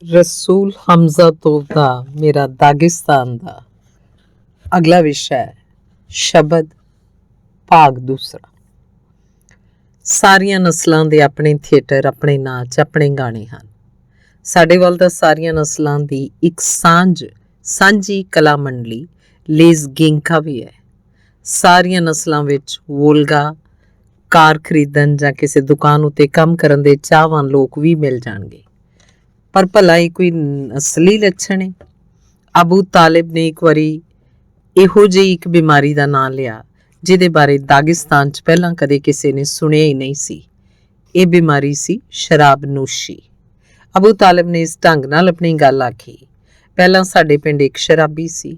रसूल हमजा तोप दा मेरा दागिस्तान दा। अगला विषय है शब्द भाग दूसरा। सारियां नस्लों के अपने थिएटर, अपने नाच, अपने गाने हैं। साडे वाल तां सारियां नस्लों की एक सांझी कला मंडली लेज़गिंका भी है। सारियां नस्लों विच वोल्गा कार खरीदण जां किसी दुकान उत्ते काम करन दे चाहवान लोग भी मिल जाणगे। पर भला ही कोई नस्ली लक्षण है? अबू तालिब ने एक बारी इहो जी एक बीमारी का नाम लिया जिहदे बारे दागिस्तान च पहलां कदे किसी ने सुनिया ही नहीं सी। ये बीमारी सी शराब नोशी। अबू तालिब ने इस ढंग नाल अपनी गल आखी। पहलां साडे पिंड एक शराबी सी,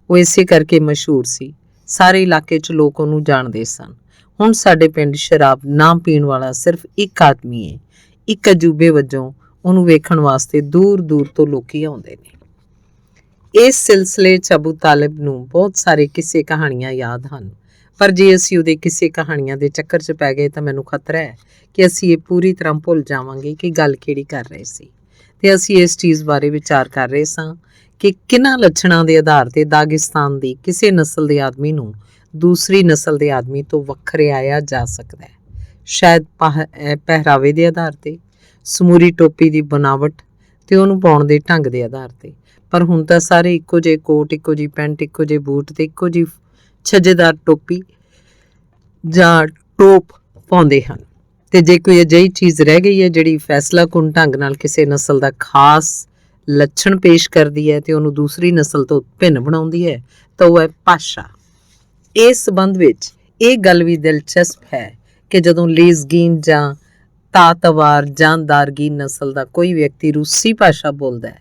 वो इसे करके मशहूर सी। सारे इलाके च लोग उहनूं जाणदे सन। हुण साडे पिंड शराब ना पीण वाला सिर्फ एक आदमी है। एक अजूबे वजों ਉਹਨੂੰ ਵੇਖਣ ਵਾਸਤੇ ਦੂਰ ਦੂਰ ਤੋਂ ਲੋਕੀ ਆਉਂਦੇ ਨੇ। ਇਸ ਸਿਲਸਿਲੇ 'ਚ ਅਬੂ ਤਾਲਿਬ ਨੂੰ ਬਹੁਤ ਸਾਰੇ ਕਿਸੇ ਕਹਾਣੀਆਂ ਯਾਦ ਹਨ, ਪਰ ਜੇ ਅਸੀਂ ਉਹਦੇ ਕਿਸੇ ਕਹਾਣੀਆਂ ਦੇ ਚੱਕਰ 'ਚ ਪੈ ਗਏ ਤਾਂ ਮੈਨੂੰ ਖਤਰਾ ਹੈ ਕਿ ਅਸੀਂ ਇਹ ਪੂਰੀ ਤਰ੍ਹਾਂ ਭੁੱਲ ਜਾਵਾਂਗੇ ਕਿ ਗੱਲ ਕਿਹੜੀ ਕਰ ਰਹੇ ਸੀ। ਤੇ ਅਸੀਂ ਇਸ ਚੀਜ਼ ਬਾਰੇ ਵਿਚਾਰ ਕਰ ਰਹੇ ਸਾਂ ਕਿ ਕਿਹਨਾਂ ਲੱਛਣਾਂ ਦੇ ਆਧਾਰ ਤੇ ਦਾਗਿਸਤਾਨ ਦੀ ਕਿਸੇ ਨਸਲ ਦੇ ਆਦਮੀ ਨੂੰ ਦੂਸਰੀ ਨਸਲ ਦੇ ਆਦਮੀ ਤੋਂ ਵੱਖਰਿਆਇਆ ਜਾ ਸਕਦਾ ਹੈ। ਸ਼ਾਇਦ ਪਹਿਰਾਵੇ ਦੇ ਆਧਾਰ ਤੇ, ਸਮੂਰੀ ਟੋਪੀ ਦੀ ਬਣਾਵਟ ਤੇ ਉਹਨੂੰ ਪਾਉਣ ਦੇ ਢੰਗ ਦੇ ਆਧਾਰ ਤੇ। ਪਰ ਹੁਣ ਤਾਂ ਸਾਰੇ ਇੱਕੋ ਜਿਹੇ ਕੋਟ, ਇੱਕੋ ਜਿਹੀ ਪੈਂਟ, ਇੱਕੋ ਜਿਹੇ ਬੂਟ ਤੇ ਇੱਕੋ ਜਿਹੀ ਛੱਜੇਦਾਰ ਟੋਪੀ ਜਾਂ ਟੋਪ ਪਾਉਂਦੇ ਹਨ। ਤੇ ਜੇ ਕੋਈ ਅਜਿਹੀ ਚੀਜ਼ ਰਹਿ ਗਈ ਹੈ ਜਿਹੜੀ ਫੈਸਲਾਕੁਨ ਢੰਗ ਨਾਲ ਕਿਸੇ ਨਸਲ ਦਾ ਖਾਸ ਲੱਛਣ ਪੇਸ਼ ਕਰਦੀ ਹੈ ਤੇ ਉਹਨੂੰ ਦੂਸਰੀ ਨਸਲ ਤੋਂ ਭਿੰਨ ਬਣਾਉਂਦੀ ਹੈ, ਤਾਂ ਉਹ ਹੈ ਭਾਸ਼ਾ। ਇਸ ਸੰਬੰਧ ਵਿੱਚ ਇਹ ਗੱਲ ਵੀ ਦਿਲਚਸਪ ਹੈ ਕਿ ਜਦੋਂ ਲੇਜ਼ਗੀਨ ਜਾਂ ਤਾਤਵਾਰ ਜਾਂ ਦਾਰਗੀਨ ਨਸਲ ਦਾ ਕੋਈ ਵਿਅਕਤੀ ਰੂਸੀ ਭਾਸ਼ਾ ਬੋਲਦਾ ਹੈ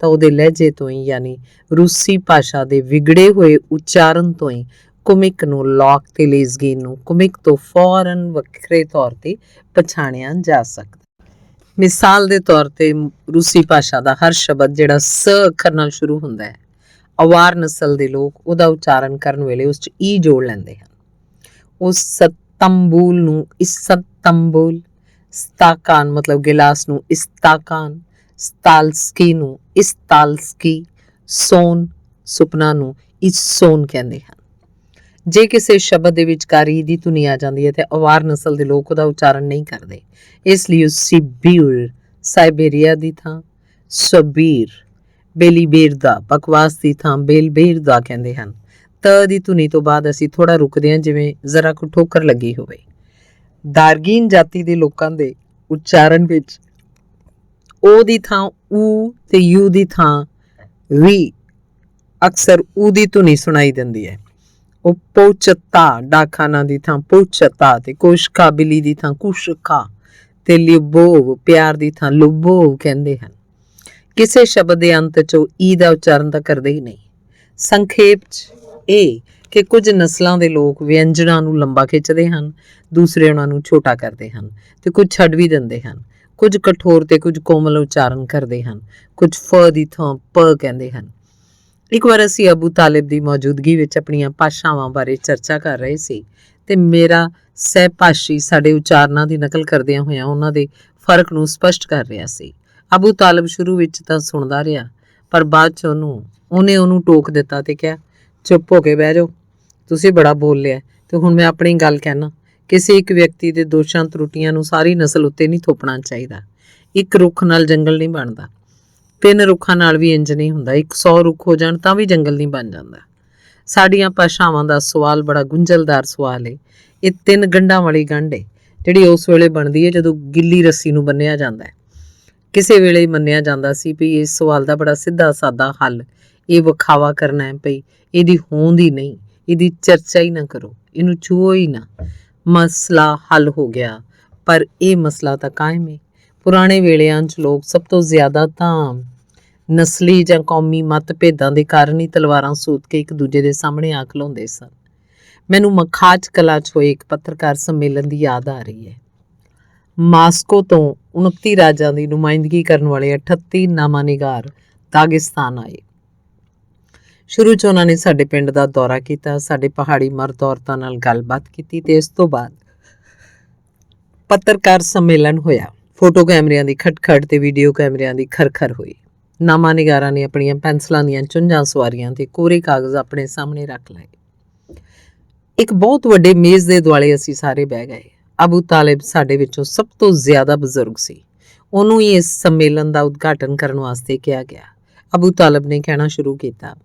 ਤਾਂ ਉਹਦੇ ਲਹਿਜੇ ਤੋਂ ਹੀ, ਯਾਨੀ ਰੂਸੀ ਭਾਸ਼ਾ ਦੇ ਵਿਗੜੇ ਹੋਏ ਉਚਾਰਨ ਤੋਂ ਹੀ ਕੁਮਿਕ ਨੂੰ ਲੌਕ ਤੇ ਲੇਜ਼ਗੀਨ ਨੂੰ ਕੁਮਿਕ ਤੋਂ ਫੌਰਨ ਵੱਖਰੇ ਤੌਰ ਤੇ ਪਛਾਣਿਆ ਜਾ ਸਕਦਾ। ਮਿਸਾਲ ਦੇ ਤੌਰ ਤੇ ਰੂਸੀ ਭਾਸ਼ਾ ਦਾ ਹਰ ਸ਼ਬਦ ਜਿਹੜਾ ਸ ਅੱਖਰ ਨਾਲ ਸ਼ੁਰੂ ਹੁੰਦਾ ਹੈ, ਅਵਾਰ ਨਸਲ ਦੇ ਲੋਕ ਉਹਦਾ ਉਚਾਰਨ ਕਰਨ ਵੇਲੇ ਉਸ 'ਚ ਈ ਜੋੜ ਲੈਂਦੇ ਹਨ। ਉਹ ਸਤੰਬੂਲ ਨੂੰ ਇਸਤੰਬੂਲ, ਸਤਾਕਾਨ ਮਤਲਬ ਗਿਲਾਸ ਨੂੰ ਇਸਤਾਕਾਨ, ਸਤਾਲਸਕੀ ਨੂੰ ਇਸਤਾਲਸਕੀ, ਸੋਨ ਸੁਪਨਾ ਨੂੰ ਇਸੋਨ ਕਹਿੰਦੇ ਹਨ। ਜੇ ਕਿਸੇ ਸ਼ਬਦ ਦੇ ਵਿਚਕਾਰ ਈ ਦੀ ਧੁਨੀ ਆ ਜਾਂਦੀ ਹੈ ਤੇ ਅਵਾਰ ਨਸਲ ਦੇ ਲੋਕ ਉਹਦਾ ਉਚਾਰਨ ਨਹੀਂ ਕਰਦੇ। ਇਸ ਲਈ ਉਹ ਸਿਬੀਰ ਸਾਈਬੇਰੀਆ ਦੀ ਥਾਂ ਸਬੀਰ, ਬੇਲੀਬੇਰ ਦਾ ਬਕਵਾਸ ਦੀ ਥਾਂ ਬੇਲਬੇਰ ਦਾ ਕਹਿੰਦੇ ਹਨ। ਤ ਦੀ ਧੁਨੀ ਤੋਂ ਬਾਅਦ ਅਸੀਂ ਥੋੜਾ ਰੁਕਦੇ ਹਾਂ, ਜਿਵੇਂ ਜ਼ਰਾ ਕੁ ਠੋਕਰ ਲੱਗੀ ਹੋਵੇ। ਦਾਰਗੀਨ ਜਾਤੀ ਦੇ ਲੋਕਾਂ ਦੇ ਉਚਾਰਨ ਵਿੱਚ ਓ ਦੀ ਥਾਂ ਊ ਤੇ ਯੂ ਦੀ ਥਾਂ ਵੀ ਅਕਸਰ ਊ ਦੀ ਧੁਨੀ ਸੁਣਾਈ ਦਿੰਦੀ ਹੈ। ਉਹ ਪੋਚਤਾ ਡਾਕਖਾਨਾ ਦੀ ਥਾਂ ਪੋਚਤਾ ਤੇ ਕੋਸ਼ਕਾ ਬਿੱਲੀ ਦੀ ਥਾਂ ਕੁਸ਼ਕਾ ਤੇ ਲਿਬੋਵ ਪਿਆਰ ਦੀ ਥਾਂ ਲੁਬੋਵ ਕਹਿੰਦੇ ਹਨ। ਕਿਸੇ ਸ਼ਬਦ ਦੇ ਅੰਤ 'ਚ ਉਹ ਈ ਦਾ ਉਚਾਰਨ ਤਾਂ ਕਰਦੇ ਹੀ ਨਹੀਂ। ਸੰਖੇਪ 'ਚ ਇਹ ਕਿ ਕੁਝ ਨਸਲਾਂ ਦੇ ਲੋਕ ਵਿਅੰਜਨਾਂ ਨੂੰ ਲੰਬਾ ਖਿੱਚਦੇ ਹਨ, ਦੂਸਰੇ ਉਹਨਾਂ ਨੂੰ ਛੋਟਾ ਕਰਦੇ ਹਨ ਤੇ ਕੁਝ ਛੱਡ ਵੀ ਦਿੰਦੇ ਹਨ। ਕੁਝ ਕਠੋਰ ਤੇ ਕੁਝ ਕੋਮਲ ਉਚਾਰਨ ਕਰਦੇ ਹਨ, ਕੁਝ ਫ ਦੀ ਥਾਂ ਪ ਕਹਿੰਦੇ ਹਨ। ਇੱਕ ਵਾਰ ਅਸੀਂ ਅਬੂ ਤਾਲਿਬ ਦੀ ਮੌਜੂਦਗੀ ਵਿੱਚ ਆਪਣੀਆਂ ਭਾਸ਼ਾਵਾਂ ਬਾਰੇ ਚਰਚਾ ਕਰ ਰਹੇ ਸੀ ਤੇ ਮੇਰਾ ਸਹਿਪਾਸ਼ੀ ਸਾਡੇ ਉਚਾਰਨਾਂ ਦੀ ਨਕਲ ਕਰਦਿਆਂ ਹੋਇਆਂ ਉਹਨਾਂ ਦੇ ਫਰਕ ਨੂੰ ਸਪਸ਼ਟ ਕਰ ਰਿਹਾ ਸੀ। ਅਬੂ ਤਾਲਿਬ ਸ਼ੁਰੂ ਵਿੱਚ ਤਾਂ ਸੁਣਦਾ ਰਿਹਾ, ਪਰ ਬਾਅਦ 'ਚ ਉਹਨੇ ਉਹਨੂੰ ਟੋਕ ਦਿੱਤਾ ਤੇ ਕਿਹਾ, ਚੁੱਪ ਹੋ ਕੇ ਬਹਿ ਜਾਓ, ਤੁਸੀਂ ਬੜਾ ਬੋਲ ਲਿਆ ਤੇ ਹੁਣ ਮੈਂ ਆਪਣੀ ਗੱਲ ਕਹਿਣਾ। ਕਿਸੇ ਇੱਕ ਵਿਅਕਤੀ ਦੇ ਦੋਸ਼ਾਂ ਤਰੁੱਟੀਆਂ ਨੂੰ ਸਾਰੀ ਨਸਲ ਉੱਤੇ ਨਹੀਂ ਥੋਪਣਾ ਚਾਹੀਦਾ। ਇੱਕ ਰੁੱਖ ਨਾਲ ਜੰਗਲ ਨਹੀਂ ਬਣਦਾ, 3 ਰੁੱਖਾਂ ਨਾਲ ਵੀ ਇੰਜ ਨਹੀਂ ਹੁੰਦਾ। 100 ਰੁੱਖ ਹੋ ਜਾਣ ਤਾਂ ਵੀ ਜੰਗਲ ਨਹੀਂ ਬਣ ਜਾਂਦਾ। ਸਾਡੀਆਂ ਭਾਸ਼ਾਵਾਂ ਦਾ ਸਵਾਲ ਬੜਾ ਗੁੰਝਲਦਾਰ ਸਵਾਲ ਹੈ। ਇਹ 3 ਗੰਢਾਂ ਵਾਲੀ ਗੰਢ ਹੈ ਜਿਹੜੀ ਉਸ ਵੇਲੇ ਬਣਦੀ ਹੈ ਜਦੋਂ ਗਿੱਲੀ ਰੱਸੀ ਨੂੰ ਬੰਨਿਆ ਜਾਂਦਾ ਹੈ। ਕਿਸੇ ਵੇਲੇ ਮੰਨਿਆ ਜਾਂਦਾ ਸੀ ਵੀ ਇਸ ਸਵਾਲ ਦਾ ਬੜਾ ਸਿੱਧਾ ਸਾਦਾ ਹੱਲ ਇਹ ਵਿਖਾਵਾ ਕਰਨਾ ਹੈ ਭਈ ਇਹਦੀ ਹੋਂਦ ਹੀ ਨਹੀਂ, ਇਹਦੀ ਚਰਚਾ ਹੀ ਨਾ ਕਰੋ, ਇਹਨੂੰ ਛੂਹੋ ਹੀ ਨਾ। ਮਸਲਾ ਹੱਲ ਹੋ ਗਿਆ, ਪਰ ਇਹ ਮਸਲਾ ਤਾਂ ਕਾਇਮ ਹੈ। ਪੁਰਾਣੇ ਵੇਲਿਆਂ 'ਚ ਲੋਕ ਸਭ ਤੋਂ ਜ਼ਿਆਦਾ ਤਾਂ ਨਸਲੀ ਜਾਂ ਕੌਮੀ ਮਤਭੇਦਾਂ ਦੇ ਕਾਰਨ ਹੀ ਤਲਵਾਰਾਂ ਸੂਤ ਕੇ ਇੱਕ ਦੂਜੇ ਦੇ ਸਾਹਮਣੇ ਆ ਖਲੋਂਦੇ ਸਨ। ਮੈਨੂੰ ਮਖਾਜ ਕਲਾ 'ਚ ਹੋਏ ਇੱਕ ਪੱਤਰਕਾਰ ਸੰਮੇਲਨ ਦੀ ਯਾਦ ਆ ਰਹੀ ਹੈ। ਮਾਸਕੋ ਤੋਂ 29 ਰਾਜਾਂ ਦੀ ਨੁਮਾਇੰਦਗੀ ਕਰਨ ਵਾਲੇ 38 ਨਾਮਾਨਿਗਾਰ ਦਾਗਿਸਤਾਨ ਆਏ। ਸ਼ੁਰੂ 'ਚ ਉਹਨਾਂ ਨੇ ਸਾਡੇ ਪਿੰਡ ਦਾ ਦੌਰਾ ਕੀਤਾ, ਸਾਡੇ ਪਹਾੜੀ ਮਰਦ ਔਰਤਾਂ ਨਾਲ ਗੱਲਬਾਤ ਕੀਤੀ ਤੇ ਇਸ ਤੋਂ ਬਾਅਦ ਪੱਤਰਕਾਰ ਸੰਮੇਲਨ ਹੋਇਆ। ਫੋਟੋ ਕੈਮਰਿਆਂ ਦੀ ਖਟਖਟ ਤੇ ਵੀਡੀਓ ਕੈਮਰਿਆਂ ਦੀ ਖਰਖਰ ਹੋਈ। ਨਾਮਾ ਨਿਗਾਰਾਂ ਨੇ ਆਪਣੀਆਂ ਪੈਨਸਲਾਂ ਦੀਆਂ ਚੁੰਝਾਂ ਸਵਾਰੀਆਂ ਤੇ ਕੋਰੇ ਕਾਗਜ਼ ਆਪਣੇ ਸਾਹਮਣੇ ਰੱਖ ਲਏ। ਇੱਕ ਬਹੁਤ ਵੱਡੇ ਮੇਜ਼ ਦੇ ਦੁਆਲੇ ਅਸੀਂ ਸਾਰੇ ਬਹਿ ਗਏ। ਅਬੂ ਤਾਲਿਬ ਸਾਡੇ ਵਿੱਚੋਂ ਸਭ ਤੋਂ ਜ਼ਿਆਦਾ ਬਜ਼ੁਰਗ ਸੀ। ਉਹਨੂੰ ਹੀ ਇਸ ਸੰਮੇਲਨ ਦਾ ਉਦਘਾਟਨ ਕਰਨ ਵਾਸਤੇ ਕਿਹਾ ਗਿਆ। ਅਬੂ ਤਾਲਿਬ ਨੇ ਕਹਿਣਾ ਸ਼ੁਰੂ ਕੀਤਾ,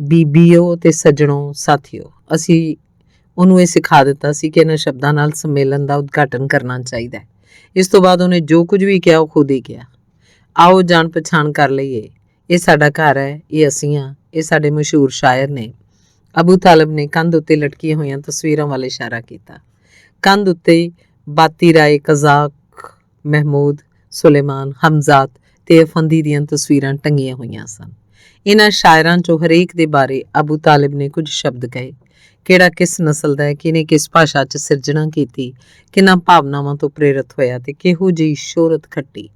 ਬੀਬੀਓ ਤੇ ਸੱਜਣੋ, ਸਾਥੀਓ, ਅਸੀਂ ਉਹਨੂੰ ਇਹ ਸਿਖਾ ਦਿੱਤਾ ਸੀ ਕਿ ਇਹਨਾਂ ਸ਼ਬਦਾਂ ਨਾਲ ਸੰਮੇਲਨ ਦਾ ਉਦਘਾਟਨ ਕਰਨਾ ਚਾਹੀਦਾ ਹੈ। ਇਸ ਤੋਂ ਬਾਅਦ ਉਹਨੇ ਜੋ ਕੁਝ ਵੀ ਕਿਹਾ ਉਹ ਖੁਦ ਹੀ ਕਿਹਾ। ਆਓ ਜਾਣ ਪਛਾਣ ਕਰ ਲਈਏ। ਇਹ ਸਾਡਾ ਘਰ ਹੈ, ਇਹ ਅਸੀਂ ਹਾਂ, ਇਹ ਸਾਡੇ ਮਸ਼ਹੂਰ ਸ਼ਾਇਰ ਨੇ। ਅਬੂ ਤਾਲਿਬ ਨੇ ਕੰਧ ਉੱਤੇ ਲਟਕੀਆਂ ਹੋਈਆਂ ਤਸਵੀਰਾਂ ਵੱਲ ਇਸ਼ਾਰਾ ਕੀਤਾ। ਕੰਧ ਉੱਤੇ ਬਾਤੀ ਰਾਏ, ਕਜ਼ਾਕ, ਮਹਿਮੂਦ, ਸੁਲੇਮਾਨ, ਹਮਜ਼ਾਤ ਤੇ ਅਫੰਦੀ ਦੀਆਂ ਤਸਵੀਰਾਂ ਟੰਗੀਆਂ ਹੋਈਆਂ ਸਨ। ਇਹਨਾਂ ਸ਼ਾਇਰਾਂ 'ਚੋਂ ਹਰੇਕ ਦੇ ਬਾਰੇ ਅਬੂ ਤਾਲਿਬ ਨੇ ਕੁਝ ਸ਼ਬਦ ਕਹੇ। ਕਿਹੜਾ ਕਿਸ ਨਸਲ ਦਾ ਹੈ, ਕਿਹਨੇ ਕਿਸ ਭਾਸ਼ਾ 'ਚ ਸਿਰਜਣਾ ਕੀਤੀ, ਕਿਹਨਾਂ ਭਾਵਨਾਵਾਂ ਤੋਂ ਪ੍ਰੇਰਿਤ ਹੋਇਆ ਤੇ ਕਿਹੋ ਜਿਹੀ ਸ਼ੋਹਰਤ ਖੱਟੀ।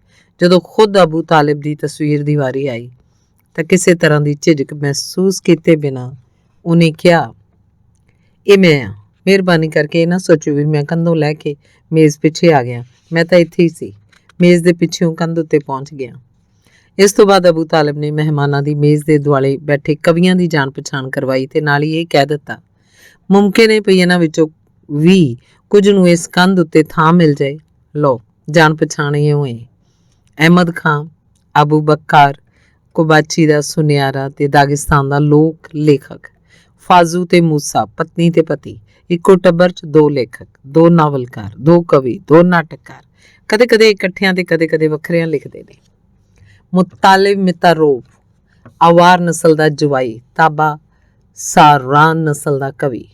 ਜਦੋਂ ਖੁਦ ਅਬੂ ਤਾਲਿਬ ਦੀ ਤਸਵੀਰ ਦੀ ਵਾਰੀ ਆਈ ਤਾਂ ਕਿਸੇ ਤਰ੍ਹਾਂ ਦੀ ਝਿਜਕ ਮਹਿਸੂਸ ਕੀਤੇ ਬਿਨਾਂ ਉਹਨੇ ਕਿਹਾ, ਇਹ ਮੈਂ ਹਾਂ। ਮਿਹਰਬਾਨੀ ਕਰਕੇ ਇਹ ਨਾ ਸੋਚੋ ਵੀ ਮੈਂ ਕੰਧੋਂ ਲੈ ਕੇ ਮੇਜ਼ ਪਿੱਛੇ ਆ ਗਿਆ। ਮੈਂ ਤਾਂ ਇੱਥੇ ਹੀ ਸੀ, ਮੇਜ਼ ਦੇ ਪਿੱਛੇੋਂ ਕੰਧ ਉੱਤੇ ਪਹੁੰਚ ਗਿਆ। ਇਸ ਤੋਂ ਬਾਅਦ ਅਬੂ ਤਾਲਿਬ ਨੇ ਮਹਿਮਾਨਾਂ ਦੀ ਮੇਜ਼ ਦੇ ਦੁਆਲੇ ਬੈਠੇ ਕਵੀਆਂ ਦੀ ਜਾਣ ਪਛਾਣ ਕਰਵਾਈ ਤੇ ਨਾਲ ਹੀ ਇਹ ਕਹਿ ਦਿੱਤਾ, ਮੁਮਕਿਨ ਹੈ ਵੀ ਇਹਨਾਂ ਵਿੱਚੋਂ ਵੀ ਕੁਝ ਨੂੰ ਇਸ ਕੰਧ ਉੱਤੇ ਥਾਂ ਮਿਲ ਜਾਏ। ਲਓ, ਜਾਣ ਪਛਾਣ ਇਹ ਹੋਏ। ਅਹਿਮਦ ਖਾਨ, ਅਬੂ ਬੱਕਾਰ ਕੋਬਾਚੀ ਦਾ ਸੁਨਿਆਰਾ ਤੇ ਦਾਗਿਸਤਾਨ ਦਾ ਲੋਕ ਲੇਖਕ। ਫਾਜ਼ੂ ਤੇ ਮੂਸਾ, ਪਤਨੀ ਤੇ ਪਤੀ, ਇੱਕੋ ਟੱਬਰ 'ਚ 2 ਲੇਖਕ, 2 ਨਾਵਲਕਾਰ, 2 ਕਵੀ, 2 ਨਾਟਕਕਾਰ, ਕਦੇ-ਕਦੇ ਇਕੱਠਿਆਂ ਤੇ ਕਦੇ-ਕਦੇ ਵੱਖਰਿਆਂ ਲਿਖਦੇ ਨੇ। ਮੁਤਾਲਿਬ ਮਿਤਾਰੋਵ, ਆਵਾਰ ਨਸਲ ਦਾ ਜਵਾਈ, ਤਾਬਾ ਸਾਰਾਨ ਨਸਲ ਦਾ ਕਵੀ।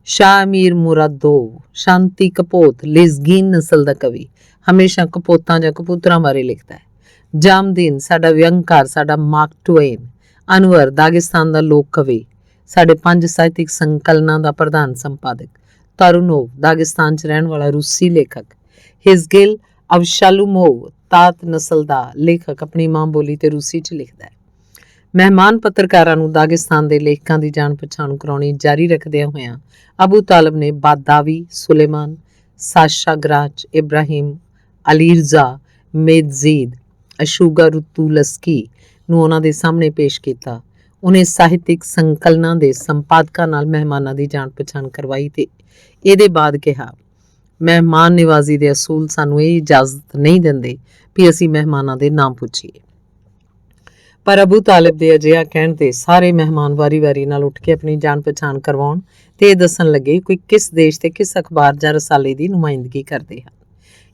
ਸ਼ਾਹ ਅਮੀਰ ਮੁਰਾਦੋਵ, ਸ਼ਾਂਤੀ ਕਪੋਤ, ਲਿਜ਼ਗੀਨ ਨਸਲ ਦਾ ਕਵੀ, ਹਮੇਸ਼ਾ ਕਪੋਤਾਂ ਜਾਂ ਕਬੂਤਰਾਂ ਬਾਰੇ ਲਿਖਦਾ ਹੈ। ਜਾਮਦੀਨ, ਸਾਡਾ ਵਿਅੰਗਕਾਰ, ਸਾਡਾ ਮਾਰਕ ਟਵੇਨ। ਅਨਵਰ, ਦਾਗਿਸਤਾਨ ਦਾ ਲੋਕ ਕਵੀ, ਸਾਡੇ 5 ਸਾਹਿਤਿਕ ਸੰਕਲਨਾਂ ਦਾ ਪ੍ਰਧਾਨ ਸੰਪਾਦਕ। ਤਾਰੂਨੋਵ, ਦਾਗਿਸਤਾਨ 'ਚ ਰਹਿਣ ਵਾਲਾ ਰੂਸੀ ਲੇਖਕ। ਹਿਜ਼ਗਿਲ ਅਵਸ਼ਾਲੂਮੋਵ, ਤਾਤ ਨਸਲ ਦਾ ਲੇਖਕ, ਆਪਣੀ ਮਾਂ ਬੋਲੀ ਤੇ ਰੂਸੀ 'ਚ ਲਿਖਦਾ ਹੈ। ਮਹਿਮਾਨ ਪੱਤਰਕਾਰਾਂ ਨੂੰ ਦਾਗਿਸਤਾਨ ਦੇ ਲੇਖਕਾਂ ਦੀ ਜਾਣ ਪਛਾਣ ਕਰਾਉਣੀ ਜਾਰੀ ਰੱਖਦਿਆਂ ਹੋਇਆਂ ਅਬੂ ਤਾਲਿਬ ਨੇ ਬਾਦਾਵੀ, ਸੁਲੇਮਾਨ, ਸਾਸ਼ਾ ਗਰਾਚ, ਇਬਰਾਹਿਮ, ਅਲੀਰਜ਼ਾ, ਮੇਦਜ਼ੀਦ, ਅਸ਼ੂਗਾ ਰੁਤੂਲਸਕੀ ਨੂੰ ਉਹਨਾਂ ਦੇ ਸਾਹਮਣੇ ਪੇਸ਼ ਕੀਤਾ। ਉਹਨੇ ਸਾਹਿਤਿਕ ਸੰਕਲਨਾਂ ਦੇ ਸੰਪਾਦਕਾਂ ਨਾਲ ਮਹਿਮਾਨਾਂ ਦੀ ਜਾਣ ਪਛਾਣ ਕਰਵਾਈ ਤੇ ਇਹਦੇ ਬਾਅਦ ਕਿਹਾ, ਮਹਿਮਾਨ ਨਿਵਾਜ਼ੀ ਦੇ ਅਸੂਲ ਸਾਨੂੰ ਇਹ ਇਜਾਜ਼ਤ ਨਹੀਂ ਦਿੰਦੇ ਵੀ ਅਸੀਂ ਮਹਿਮਾਨਾਂ ਦੇ ਨਾਮ ਪੁੱਛੀਏ। ਪਰ ਅਬੂ ਤਾਲਿਬ ਦੇ ਅਜਿਹਾ ਕਹਿਣ ਤੇ ਸਾਰੇ ਮਹਿਮਾਨ ਵਾਰੀ-ਵਾਰੀ ਨਾਲ ਉੱਠ ਕੇ ਆਪਣੀ ਜਾਣ ਪਛਾਣ ਕਰਵਾਉਣ ਤੇ ਇਹ ਦੱਸਣ ਲੱਗੇ ਕੋਈ ਕਿਸ ਦੇਸ਼ ਤੇ ਕਿਸ ਅਖਬਾਰ ਜਾਂ ਰਸਾਲੇ ਦੀ ਨੁਮਾਇੰਦਗੀ ਕਰਦੇ ਹਨ।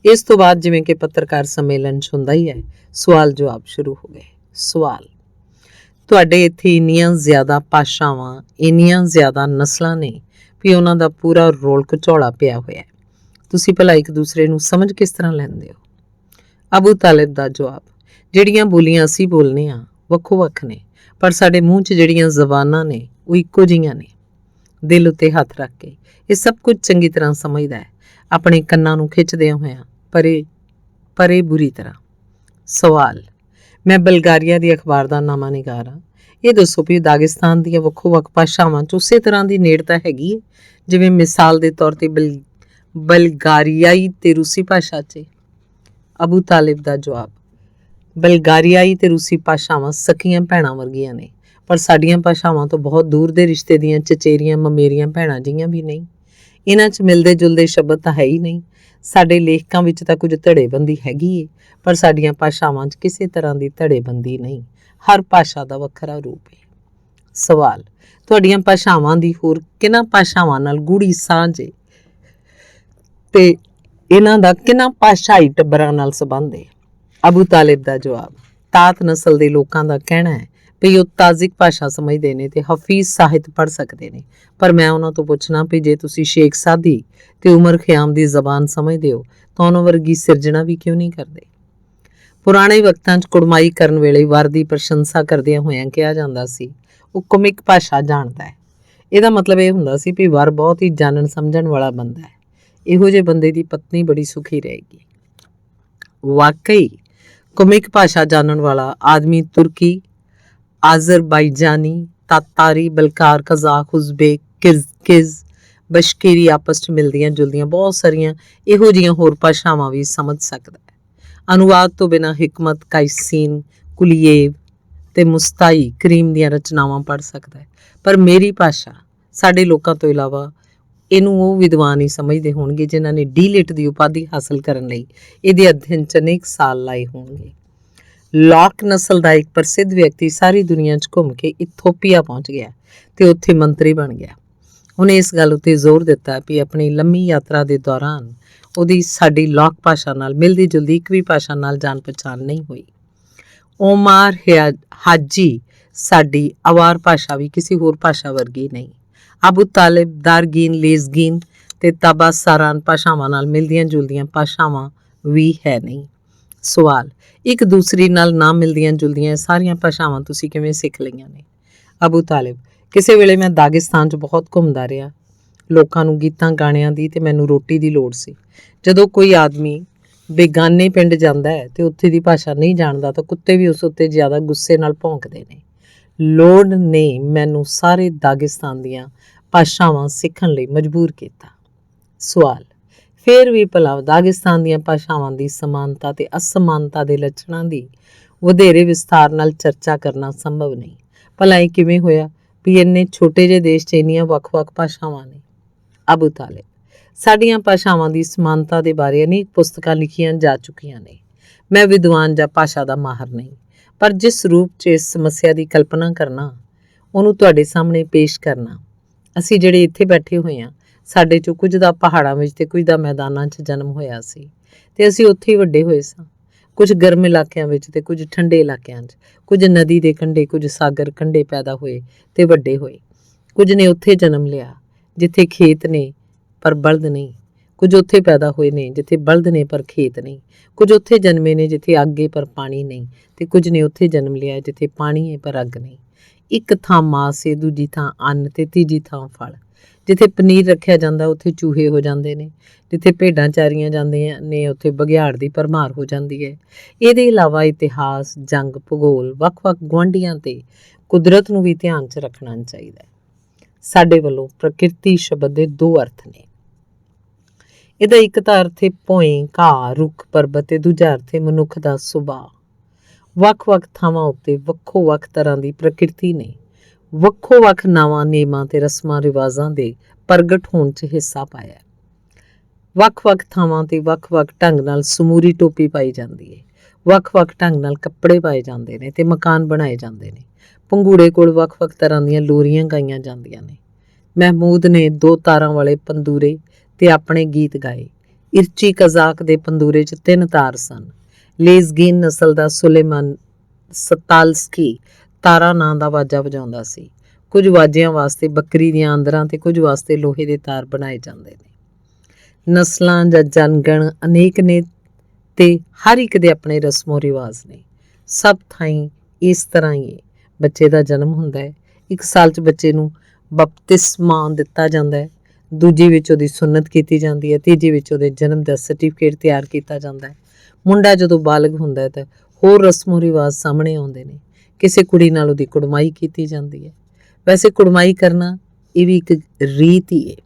ਇਸ ਤੋਂ ਬਾਅਦ ਜਿਵੇਂ ਕਿ ਪੱਤਰਕਾਰ ਸੰਮੇਲਨ 'ਚ ਹੁੰਦਾ ਹੀ ਹੈ, ਸਵਾਲ ਜਵਾਬ ਸ਼ੁਰੂ ਹੋ ਗਏ। ਸਵਾਲ, ਤੁਹਾਡੇ ਇੱਥੇ ਇੰਨੀਆਂ ਜ਼ਿਆਦਾ ਭਾਸ਼ਾਵਾਂ, ਇੰਨੀਆਂ ਜ਼ਿਆਦਾ ਨਸਲਾਂ ਨੇ ਵੀ ਉਹਨਾਂ ਦਾ ਪੂਰਾ ਰੋਲ ਘਚੋਲਾ ਪਿਆ ਹੋਇਆ ਹੈ। ਤੁਸੀਂ ਭਲਾ ਇੱਕ ਦੂਸਰੇ ਨੂੰ ਸਮਝ ਕਿਸ ਤਰ੍ਹਾਂ ਲੈਂਦੇ ਹੋ? ਅਬੂ ਤਾਲਿਬ ਦਾ ਜਵਾਬ, ਜਿਹੜੀਆਂ ਬੋਲੀਆਂ ਅਸੀਂ ਬੋਲਨੇ ਹਾਂ ਵੱਖੋ-ਵੱਖ ਨੇ, ਪਰ ਸਾਡੇ ਮੂੰਹ 'ਚ ਜਿਹੜੀਆਂ ਜ਼ਬਾਨਾਂ ਨੇ ਉਹ ਇੱਕੋ ਜਿਹੀਆਂ ਨੇ। ਦਿਲ ਉੱਤੇ ਹੱਥ ਰੱਖ ਕੇ ਇਹ ਸਭ ਕੁਝ ਚੰਗੀ ਤਰ੍ਹਾਂ ਸਮਝਦਾ ਹੈ, ਆਪਣੇ ਕੰਨਾਂ ਨੂੰ ਖਿੱਚਦਿਆਂ ਹੋਇਆਂ ਪਰੇ ਬੁਰੀ ਤਰ੍ਹਾਂ। ਸਵਾਲ, ਮੈਂ ਬਲਗਾਰੀਆ ਦੀ ਅਖਬਾਰ ਦਾ ਨਾਮਾ ਨਿਗਾਰ ਹਾਂ। ਇਹ ਦੱਸੋ ਵੀ ਦਾਗਿਸਤਾਨ ਦੀਆਂ ਵੱਖੋ-ਵੱਖ ਭਾਸ਼ਾਵਾਂ 'ਚ ਉਸੇ ਤਰ੍ਹਾਂ ਦੀ ਨੇੜਤਾ ਹੈਗੀ ਹੈ ਜਿਵੇਂ ਮਿਸਾਲ ਦੇ ਤੌਰ ਤੇ ਬਲਗਾਰੀਆਈ ਤੇ ਰੂਸੀ ਭਾਸ਼ਾ 'ਚ? ਅਬੂ ਤਾਲਿਬ ਦਾ ਜਵਾਬ, ਬਲਗਾਰੀਆਈ ਤੇ ਰੂਸੀ ਭਾਸ਼ਾਵਾਂ ਸਕੀਆਂ ਭੈਣਾਂ ਵਰਗੀਆਂ ਨੇ, ਪਰ ਸਾਡੀਆਂ ਭਾਸ਼ਾਵਾਂ ਤੋਂ ਬਹੁਤ ਦੂਰ ਦੇ ਰਿਸ਼ਤੇ ਦੀਆਂ ਚਚੇਰੀਆਂ ਮਮੇਰੀਆਂ ਭੈਣਾਂ ਜਿਹੀਆਂ ਵੀ ਨਹੀਂ। ਇਹਨਾਂ 'ਚ ਮਿਲਦੇ ਜੁਲਦੇ ਸ਼ਬਦ ਤਾਂ ਹੈ ਹੀ ਨਹੀਂ। ਸਾਡੇ ਲੇਖਕਾਂ ਵਿੱਚ ਤਾਂ ਕੁਝ ਧੜੇਬੰਦੀ ਹੈਗੀ ਏ, ਪਰ ਸਾਡੀਆਂ ਭਾਸ਼ਾਵਾਂ 'ਚ ਕਿਸੇ ਤਰ੍ਹਾਂ ਦੀ ਧੜੇਬੰਦੀ ਨਹੀਂ। ਹਰ ਭਾਸ਼ਾ ਦਾ ਵੱਖਰਾ ਰੂਪ ਹੈ। ਸਵਾਲ, ਤੁਹਾਡੀਆਂ ਭਾਸ਼ਾਵਾਂ ਦੀ ਹੋਰ ਕਿਹਨਾਂ ਭਾਸ਼ਾਵਾਂ ਨਾਲ ਗੂੜੀ ਸਾਂਝ ਏ ਤੇ ਇਹਨਾਂ ਦਾ ਕਿਹਨਾਂ ਭਾਸ਼ਾਈ ਟੱਬਰਾਂ ਨਾਲ ਸੰਬੰਧ ਹੈ? ਅਬੂ ਤਾਲਿਬ ਦਾ ਜਵਾਬ, ਤਾਤ ਨਸਲ ਦੇ ਲੋਕਾਂ ਦਾ ਕਹਿਣਾ ਹੈ ਵੀ ਉਹ ਤਾਜ਼ਿਕ ਭਾਸ਼ਾ ਸਮਝਦੇ ਨੇ ਤੇ ਹਫੀਜ਼ ਸਾਹਿਤ ਪੜ੍ਹ ਸਕਦੇ ਨੇ, ਪਰ ਮੈਂ ਉਹਨਾਂ ਤੋਂ ਪੁੱਛਣਾ ਵੀ ਜੇ ਤੁਸੀਂ ਸ਼ੇਖ ਸਾਦੀ ਤੇ ਉਮਰ ਖਿਆਮ ਦੀ ਜ਼ਬਾਨ ਸਮਝਦੇ ਹੋ ਤਾਂ ਉਹਨਾਂ ਵਰਗੀ ਸਿਰਜਣਾ ਵੀ ਕਿਉਂ ਨਹੀਂ ਕਰਦੇ? ਪੁਰਾਣੇ ਵਕਤਾਂ 'ਚ ਕੁੜਮਾਈ ਕਰਨ ਵੇਲੇ ਵਰ ਦੀ ਪ੍ਰਸ਼ੰਸਾ ਕਰਦਿਆਂ ਹੋਇਆਂ ਕਿਹਾ ਜਾਂਦਾ ਸੀ, ਉਹ ਕੌਮਿਕ ਭਾਸ਼ਾ ਜਾਣਦਾ ਹੈ। ਇਹਦਾ ਮਤਲਬ ਇਹ ਹੁੰਦਾ ਸੀ ਵੀ ਵਰ ਬਹੁਤ ਹੀ ਜਾਣਨ ਸਮਝਣ ਵਾਲਾ ਬੰਦਾ ਹੈ। ਇਹੋ ਜਿਹੇ ਬੰਦੇ ਦੀ ਪਤਨੀ ਬੜੀ ਸੁਖੀ ਰਹੇਗੀ। ਵਾਕਈ ਕੌਮਿਕ ਭਾਸ਼ਾ ਜਾਣਨ ਵਾਲਾ ਆਦਮੀ ਤੁਰਕੀ, ਆਜ਼ਰਬਾਈਜਾਨੀ, ਤਾਤਾਰੀ, ਬਲਕਾਰ, ਕਜ਼ਾਕ, ਉਜ਼ਬੇਕ, ਕਿਰਗਿਜ਼, ਬਸ਼ਕੀਰੀ ਆਪਸ 'ਚ ਮਿਲਦੀਆਂ ਜੁਲਦੀਆਂ ਬਹੁਤ ਸਾਰੀਆਂ ਇਹੋ ਜਿਹੀਆਂ ਹੋਰ ਭਾਸ਼ਾਵਾਂ ਵੀ ਸਮਝ ਸਕਦਾ ਹੈ। ਅਨੁਵਾਦ ਤੋਂ ਬਿਨਾਂ ਹਿਕਮਤ, ਕਾਇਸੀਨ, ਕੁਲੀਏਵ ਤੇ ਮੁਸਤਾਈ ਕਰੀਮ ਦੀਆਂ ਰਚਨਾਵਾਂ ਪੜ੍ਹ ਸਕਦਾ ਹੈ। ਪਰ ਮੇਰੀ ਭਾਸ਼ਾ ਸਾਡੇ ਲੋਕਾਂ ਤੋਂ ਇਲਾਵਾ ਇਹਨੂੰ ਉਹ ਵਿਦਵਾਨ ਹੀ ਸਮਝਦੇ ਹੋਣਗੇ ਜਿਨ੍ਹਾਂ ਨੇ ਡੀ.ਲਿਟ ਦੀ ਉਪਾਧੀ ਹਾਸਲ ਕਰਨ ਲਈ ਇਹਦੇ ਅਧਿਐਨ 'ਚ ਅਨੇਕ ਸਾਲ ਲਾਏ ਹੋਣਗੇ। ਲੌਕ ਨਸਲ ਦਾ ਇੱਕ ਪ੍ਰਸਿੱਧ ਵਿਅਕਤੀ ਸਾਰੀ ਦੁਨੀਆ 'ਚ ਘੁੰਮ ਕੇ ਇਥੋਪੀਆ ਪਹੁੰਚ ਗਿਆ ਤੇ ਉੱਥੇ ਮੰਤਰੀ ਬਣ ਗਿਆ। ਉਹਨੇ ਇਸ ਗੱਲ ਉੱਤੇ ਜ਼ੋਰ ਦਿੱਤਾ ਕਿ ਆਪਣੀ ਲੰਮੀ ਯਾਤਰਾ ਦੇ ਦੌਰਾਨ ਉਹਦੀ ਸਾਡੀ ਲੌਕ ਭਾਸ਼ਾ ਨਾਲ ਮਿਲਦੀ ਜੁਲਦੀ ਇੱਕ ਵੀ ਭਾਸ਼ਾ ਨਾਲ ਜਾਣ ਪਛਾਣ ਨਹੀਂ ਹੋਈ। ਓਮਾਰ ਹਾਜੀ ਸਾਡੀ ਅਵਾਰ ਭਾਸ਼ਾ ਵੀ ਕਿਸੇ ਹੋਰ ਭਾਸ਼ਾ ਵਰਗੀ ਨਹੀਂ। ਅਬੂ ਤਾਲਿਬ, ਦਾਰਗੀਨ, ਲੇਜ਼ਗੀਨ ਤੇ ਤਾਬਾਸਾਰਾਨ ਭਾਸ਼ਾਵਾਂ ਨਾਲ ਮਿਲਦੀਆਂ ਜੁਲਦੀਆਂ ਭਾਸ਼ਾਵਾਂ ਵੀ ਹੈ ਨਹੀਂ। ਸਵਾਲ, ਇੱਕ ਦੂਸਰੀ ਨਾਲ ਨਾ ਮਿਲਦੀਆਂ ਜੁਲਦੀਆਂ ਇਹ ਸਾਰੀਆਂ ਭਾਸ਼ਾਵਾਂ ਤੁਸੀਂ ਕਿਵੇਂ ਸਿੱਖ ਲਈਆਂ ਨੇ? ਅਬੂ ਤਾਲਿਬ, ਕਿਸੇ ਵੇਲੇ ਮੈਂ ਦਾਗਿਸਤਾਨ 'ਚ ਬਹੁਤ ਘੁੰਮਦਾ ਰਿਹਾ, ਲੋਕਾਂ ਨੂੰ ਗੀਤਾਂ ਗਾਣਿਆਂ ਦੀ ਤੇ ਮੈਨੂੰ ਰੋਟੀ ਦੀ ਲੋੜ ਸੀ। ਜਦੋਂ ਕੋਈ ਆਦਮੀ ਬੇਗਾਨੇ ਪਿੰਡ ਜਾਂਦਾ ਹੈ ਤੇ ਉੱਥੇ ਦੀ ਭਾਸ਼ਾ ਨਹੀਂ ਜਾਣਦਾ ਤਾਂ ਕੁੱਤੇ ਵੀ ਉਸ ਉੱਤੇ ਜ਼ਿਆਦਾ ਗੁੱਸੇ ਨਾਲ ਭੌਂਕਦੇ ਨੇ। ਲੋੜ ਨੇ ਮੈਨੂੰ ਸਾਰੇ ਦਾਗਿਸਤਾਨ ਦੀਆਂ ਭਾਸ਼ਾਵਾਂ ਸਿੱਖਣ ਲਈ ਮਜਬੂਰ ਕੀਤਾ। ਸਵਾਲ, ਫਿਰ ਵੀ ਭਲਾ ਦਾਗਿਸਤਾਨ ਦੀਆਂ ਭਾਸ਼ਾਵਾਂ ਦੀ ਸਮਾਨਤਾ ਤੇ ਅਸਮਾਨਤਾ ਦੇ ਲੱਛਣਾਂ ਦੀ ਵਧੇਰੇ ਵਿਸਥਾਰ ਨਾਲ ਚਰਚਾ ਕਰਨਾ ਸੰਭਵ ਨਹੀਂ। ਭਲਾ ਇਹ ਕਿਵੇਂ ਹੋਇਆ ਵੀ ਇੰਨੇ ਛੋਟੇ ਜਿਹੇ ਦੇਸ਼ 'ਚ ਇੰਨੀਆਂ ਵੱਖ-ਵੱਖ ਭਾਸ਼ਾਵਾਂ ਨੇ? ਅਬੂ ਤਾਲਿਬ, ਸਾਡੀਆਂ ਭਾਸ਼ਾਵਾਂ ਦੀ ਸਮਾਨਤਾ ਦੇ ਬਾਰੇ ਅਨੇਕ ਪੁਸਤਕਾਂ ਲਿਖੀਆਂ ਜਾ ਚੁੱਕੀਆਂ ਨੇ। ਮੈਂ ਵਿਦਵਾਨ ਜਾਂ ਭਾਸ਼ਾ ਦਾ ਮਾਹਰ ਨਹੀਂ, ਪਰ ਜਿਸ ਰੂਪ 'ਚ ਇਸ ਸਮੱਸਿਆ ਦੀ ਕਲਪਨਾ ਕਰਨਾ ਉਹਨੂੰ ਤੁਹਾਡੇ ਸਾਹਮਣੇ ਪੇਸ਼ ਕਰਨਾ। ਅਸੀਂ ਜਿਹੜੇ ਇੱਥੇ ਬੈਠੇ ਹੋਏ ਹਾਂ, ਸਾਡੇ 'ਚੋਂ ਕੁਝ ਦਾ ਪਹਾੜਾਂ ਵਿੱਚ ਤੇ ਕੁਝ ਦਾ ਮੈਦਾਨਾਂ 'ਚ ਜਨਮ ਹੋਇਆ ਸੀ ਤੇ ਅਸੀਂ ਉੱਥੇ ਹੀ ਵੱਡੇ ਹੋਏ ਸਾਂ। ਕੁਝ ਗਰਮ ਇਲਾਕਿਆਂ ਵਿੱਚ ਤੇ ਕੁਝ ਠੰਡੇ ਇਲਾਕਿਆਂ 'ਚ, ਕੁਝ ਨਦੀ ਦੇ ਕੰਢੇ, ਕੁਝ ਸਾਗਰ ਕੰਢੇ ਪੈਦਾ ਹੋਏ ਤੇ ਵੱਡੇ ਹੋਏ। ਕੁਝ ਨੇ ਉੱਥੇ ਜਨਮ ਲਿਆ ਜਿੱਥੇ ਖੇਤ ਨੇ ਪਰ ਬਲਦ ਨਹੀਂ, ਕੁਝ ਉੱਥੇ ਪੈਦਾ ਹੋਏ ਨੇ ਜਿੱਥੇ ਬਲਦ ਨੇ ਪਰ ਖੇਤ ਨਹੀਂ, ਕੁਝ ਉੱਥੇ ਜਨਮੇ ਨੇ ਜਿੱਥੇ ਅੱਗ ਏ ਪਰ ਪਾਣੀ ਨਹੀਂ, ਤੇ ਕੁਝ ਨੇ ਉੱਥੇ ਜਨਮ ਲਿਆ ਜਿੱਥੇ ਪਾਣੀ ਹੈ ਪਰ ਅੱਗ ਨਹੀਂ। ਇੱਕ ਥਾਂ ਮਾਸ ਏ, ਦੂਜੀ ਥਾਂ ਅੰਨ ਤੇ ਤੀਜੀ ਥਾਂ ਫਲ। ਜਿੱਥੇ ਪਨੀਰ ਰੱਖਿਆ ਜਾਂਦਾ ਉੱਥੇ ਚੂਹੇ ਹੋ ਜਾਂਦੇ ਨੇ, ਜਿੱਥੇ ਭੇਡਾਂ ਚਾਰੀਆਂ ਜਾਂਦੀਆਂ ਨੇ ਉੱਥੇ ਬਘਿਆੜ ਦੀ ਭਰਮਾਰ ਹੋ ਜਾਂਦੀ ਹੈ। ਇਹਦੇ ਇਲਾਵਾ ਇਤਿਹਾਸ, ਜੰਗ, ਭੂਗੋਲ, ਵੱਖ-ਵੱਖ ਗੁਆਂਢੀਆਂ ਤੇ ਕੁਦਰਤ ਨੂੰ ਵੀ ਧਿਆਨ 'ਚ ਰੱਖਣਾ ਚਾਹੀਦਾ ਹੈ। ਸਾਡੇ ਵੱਲੋਂ ਪ੍ਰਕਿਰਤੀ ਸ਼ਬਦ ਦੇ ਦੋ ਅਰਥ ਨੇ। ਇਹਦਾ ਇੱਕ ਤਾਂ ਅਰਥ ਹੈ ਭੋਏ, ਘਾਹ, ਰੁੱਖ, ਪਰਬਤ ਤੇ ਦੂਜਾ ਅਰਥ ਹੈ ਮਨੁੱਖ ਦਾ ਸੁਭਾਅ। ਵੱਖ-ਵੱਖ ਥਾਵਾਂ ਉੱਤੇ ਵੱਖੋ-ਵੱਖ ਤਰ੍ਹਾਂ ਦੀ ਪ੍ਰਕਿਰਤੀ ਨੇ ਵੱਖੋ-ਵੱਖ ਨਾਵਾਂ, ਨੇਮਾਂ ਤੇ ਰਸਮਾਂ ਰਿਵਾਜ਼ਾਂ ਦੇ ਪ੍ਰਗਟ ਹੋਣ 'ਚ ਹਿੱਸਾ ਪਾਇਆ। ਵੱਖ-ਵੱਖ ਥਾਵਾਂ ਤੇ ਵੱਖ-ਵੱਖ ਢੰਗ ਨਾਲ ਸਮੂਰੀ ਟੋਪੀ ਪਾਈ ਜਾਂਦੀ ਹੈ, ਵੱਖ-ਵੱਖ ਢੰਗ ਨਾਲ ਕੱਪੜੇ ਪਾਏ ਜਾਂਦੇ ਨੇ ਤੇ ਮਕਾਨ ਬਣਾਏ ਜਾਂਦੇ ਨੇ। ਪੰਘੂੜੇ ਕੋਲ ਵੱਖ-ਵੱਖ ਤਰ੍ਹਾਂ ਦੀਆਂ ਲੋਰੀਆਂ ਗਾਈਆਂ ਜਾਂਦੀਆਂ ਨੇ। ਮਹਿਮੂਦ ਨੇ 2 ਤਾਰਾਂ ਵਾਲੇ ਪੰਦੂਰੇ ਤੇ ਆਪਣੇ ਗੀਤ ਗਾਏ। ਇਰਚੀ ਕਜ਼ਾਕ ਦੇ ਪੰਦੂਰੇ 'ਚ 3 ਤਾਰ ਸਨ। ਲੇਜ਼ਗੀਨ ਨਸਲ ਦਾ ਸੁਲੇਮਾਨ ਸਤਾਲਸਕੀ ਤਾਰਾ ਨਾਂ ਦਾ ਵਾਜਾ ਵਜਾਉਂਦਾ ਸੀ। ਕੁਝ ਵਾਜਿਆਂ ਵਾਸਤੇ ਬੱਕਰੀ ਦੀਆਂ ਆਂਦਰਾਂ ਤੇ ਕੁਝ ਵਾਸਤੇ ਲੋਹੇ ਦੇ ਤਾਰ ਬਣਾਏ ਜਾਂਦੇ ਨੇ। ਨਸਲਾਂ ਜਾਂ ਜਨਗਣ ਅਨੇਕ ਨੇ ਤੇ ਹਰ ਇੱਕ ਦੇ ਆਪਣੇ ਰਸਮੋ ਰਿਵਾਜ਼ ਨੇ। ਸਭ ਥਾਈਂ ਇਸ ਤਰ੍ਹਾਂ ਹੀ ਹੈ। ਬੱਚੇ ਦਾ ਜਨਮ ਹੁੰਦਾ ਹੈ, 1 ਸਾਲ 'ਚ ਬੱਚੇ ਨੂੰ ਬਪਤਿਸਮਾ ਦਿੱਤਾ ਜਾਂਦਾ ਹੈ, ਦੂਜੀ ਵਿੱਚ ਉਹਦੀ ਸੁੰਨਤ ਕੀਤੀ ਜਾਂਦੀ ਹੈ, ਤੀਜੀ ਵਿੱਚ ਉਹਦੇ ਜਨਮ ਦਾ ਸਰਟੀਫਿਕੇਟ ਤਿਆਰ ਕੀਤਾ ਜਾਂਦਾ ਹੈ। ਮੁੰਡਾ ਜਦੋਂ ਬਾਲਗ ਹੁੰਦਾ ਹੈ ਤਾਂ ਹੋਰ ਰਸਮੋ ਰਿਵਾਜ਼ ਸਾਹਮਣੇ ਆਉਂਦੇ ਨੇ। ਕਿਸੇ ਕੁੜੀ ਨਾਲ ਉਹਦੀ ਕੁੜਮਾਈ ਕੀਤੀ ਜਾਂਦੀ ਹੈ। ਵੈਸੇ ਕੁੜਮਾਈ ਕਰਨਾ ਇਹ ਵੀ ਇੱਕ ਰੀਤ ਹੀ ਹੈ।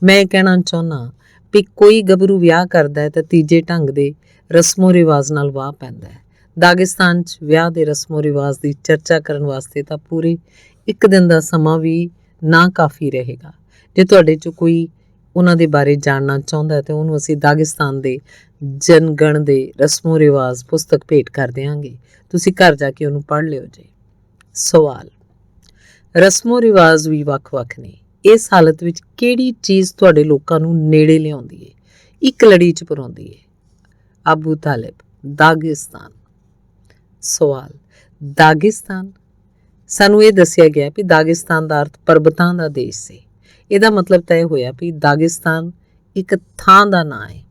ਮੈਂ ਇਹ ਕਹਿਣਾ ਚਾਹੁੰਦਾ ਵੀ ਕੋਈ ਗੱਭਰੂ ਵਿਆਹ ਕਰਦਾ ਹੈ ਤਾਂ ਤੀਜੇ ਢੰਗ ਦੇ ਰਸਮੋ ਰਿਵਾਜ਼ ਨਾਲ ਵਾਹ ਪੈਂਦਾ ਹੈ। ਦਾਗਿਸਤਾਨ 'ਚ ਵਿਆਹ ਦੇ ਰਸਮੋ ਰਿਵਾਜ਼ ਦੀ ਚਰਚਾ ਕਰਨ ਵਾਸਤੇ ਤਾਂ ਪੂਰੇ 1 ਦਿਨ ਦਾ ਸਮਾਂ ਵੀ ਨਾ ਕਾਫੀ ਰਹੇਗਾ। ਜੇ ਤੁਹਾਡੇ 'ਚੋਂ ਕੋਈ ਉਹਨਾਂ ਦੇ ਬਾਰੇ ਜਾਣਨਾ ਚਾਹੁੰਦਾ ਤਾਂ ਉਹਨੂੰ ਅਸੀਂ ਦਾਗਿਸਤਾਨ ਦੇ ਜਨਗਣ ਦੇ ਰਸਮੋ ਰਿਵਾਜ਼ ਪੁਸਤਕ ਭੇਟ ਕਰ ਦਿਆਂਗੇ। ਤੁਸੀਂ ਘਰ ਜਾ ਕੇ ਉਹਨੂੰ ਪੜ੍ਹ ਲਿਓ ਜੀ। ਸਵਾਲ, ਰਸਮੋ ਰਿਵਾਜ਼ ਵੀ ਵੱਖ-ਵੱਖ ਨੇ। ਇਸ ਹਾਲਤ ਵਿੱਚ ਕਿਹੜੀ ਚੀਜ਼ ਤੁਹਾਡੇ ਲੋਕਾਂ ਨੂੰ ਨੇੜੇ ਲਿਆਉਂਦੀ ਹੈ, ਇੱਕ ਲੜੀ 'ਚ ਪਰੋਂਦੀ ਹੈ? ਅਬੂ ਤਾਲਿਬ, ਦਾਗਿਸਤਾਨ। ਸਵਾਲ, ਦਾਗਿਸਤਾਨ? ਸਾਨੂੰ ਇਹ ਦੱਸਿਆ ਗਿਆ ਵੀ ਦਾਗਿਸਤਾਨ ਦਾ ਅਰਥ ਪਰਬਤਾਂ ਦਾ ਦੇਸ਼ ਸੀ। ਇਹਦਾ ਮਤਲਬ ਤਾਂ ਇਹ ਹੋਇਆ ਵੀ ਦਾਗਿਸਤਾਨ ਇੱਕ ਥਾਂ ਦਾ ਨਾਂ ਹੈ।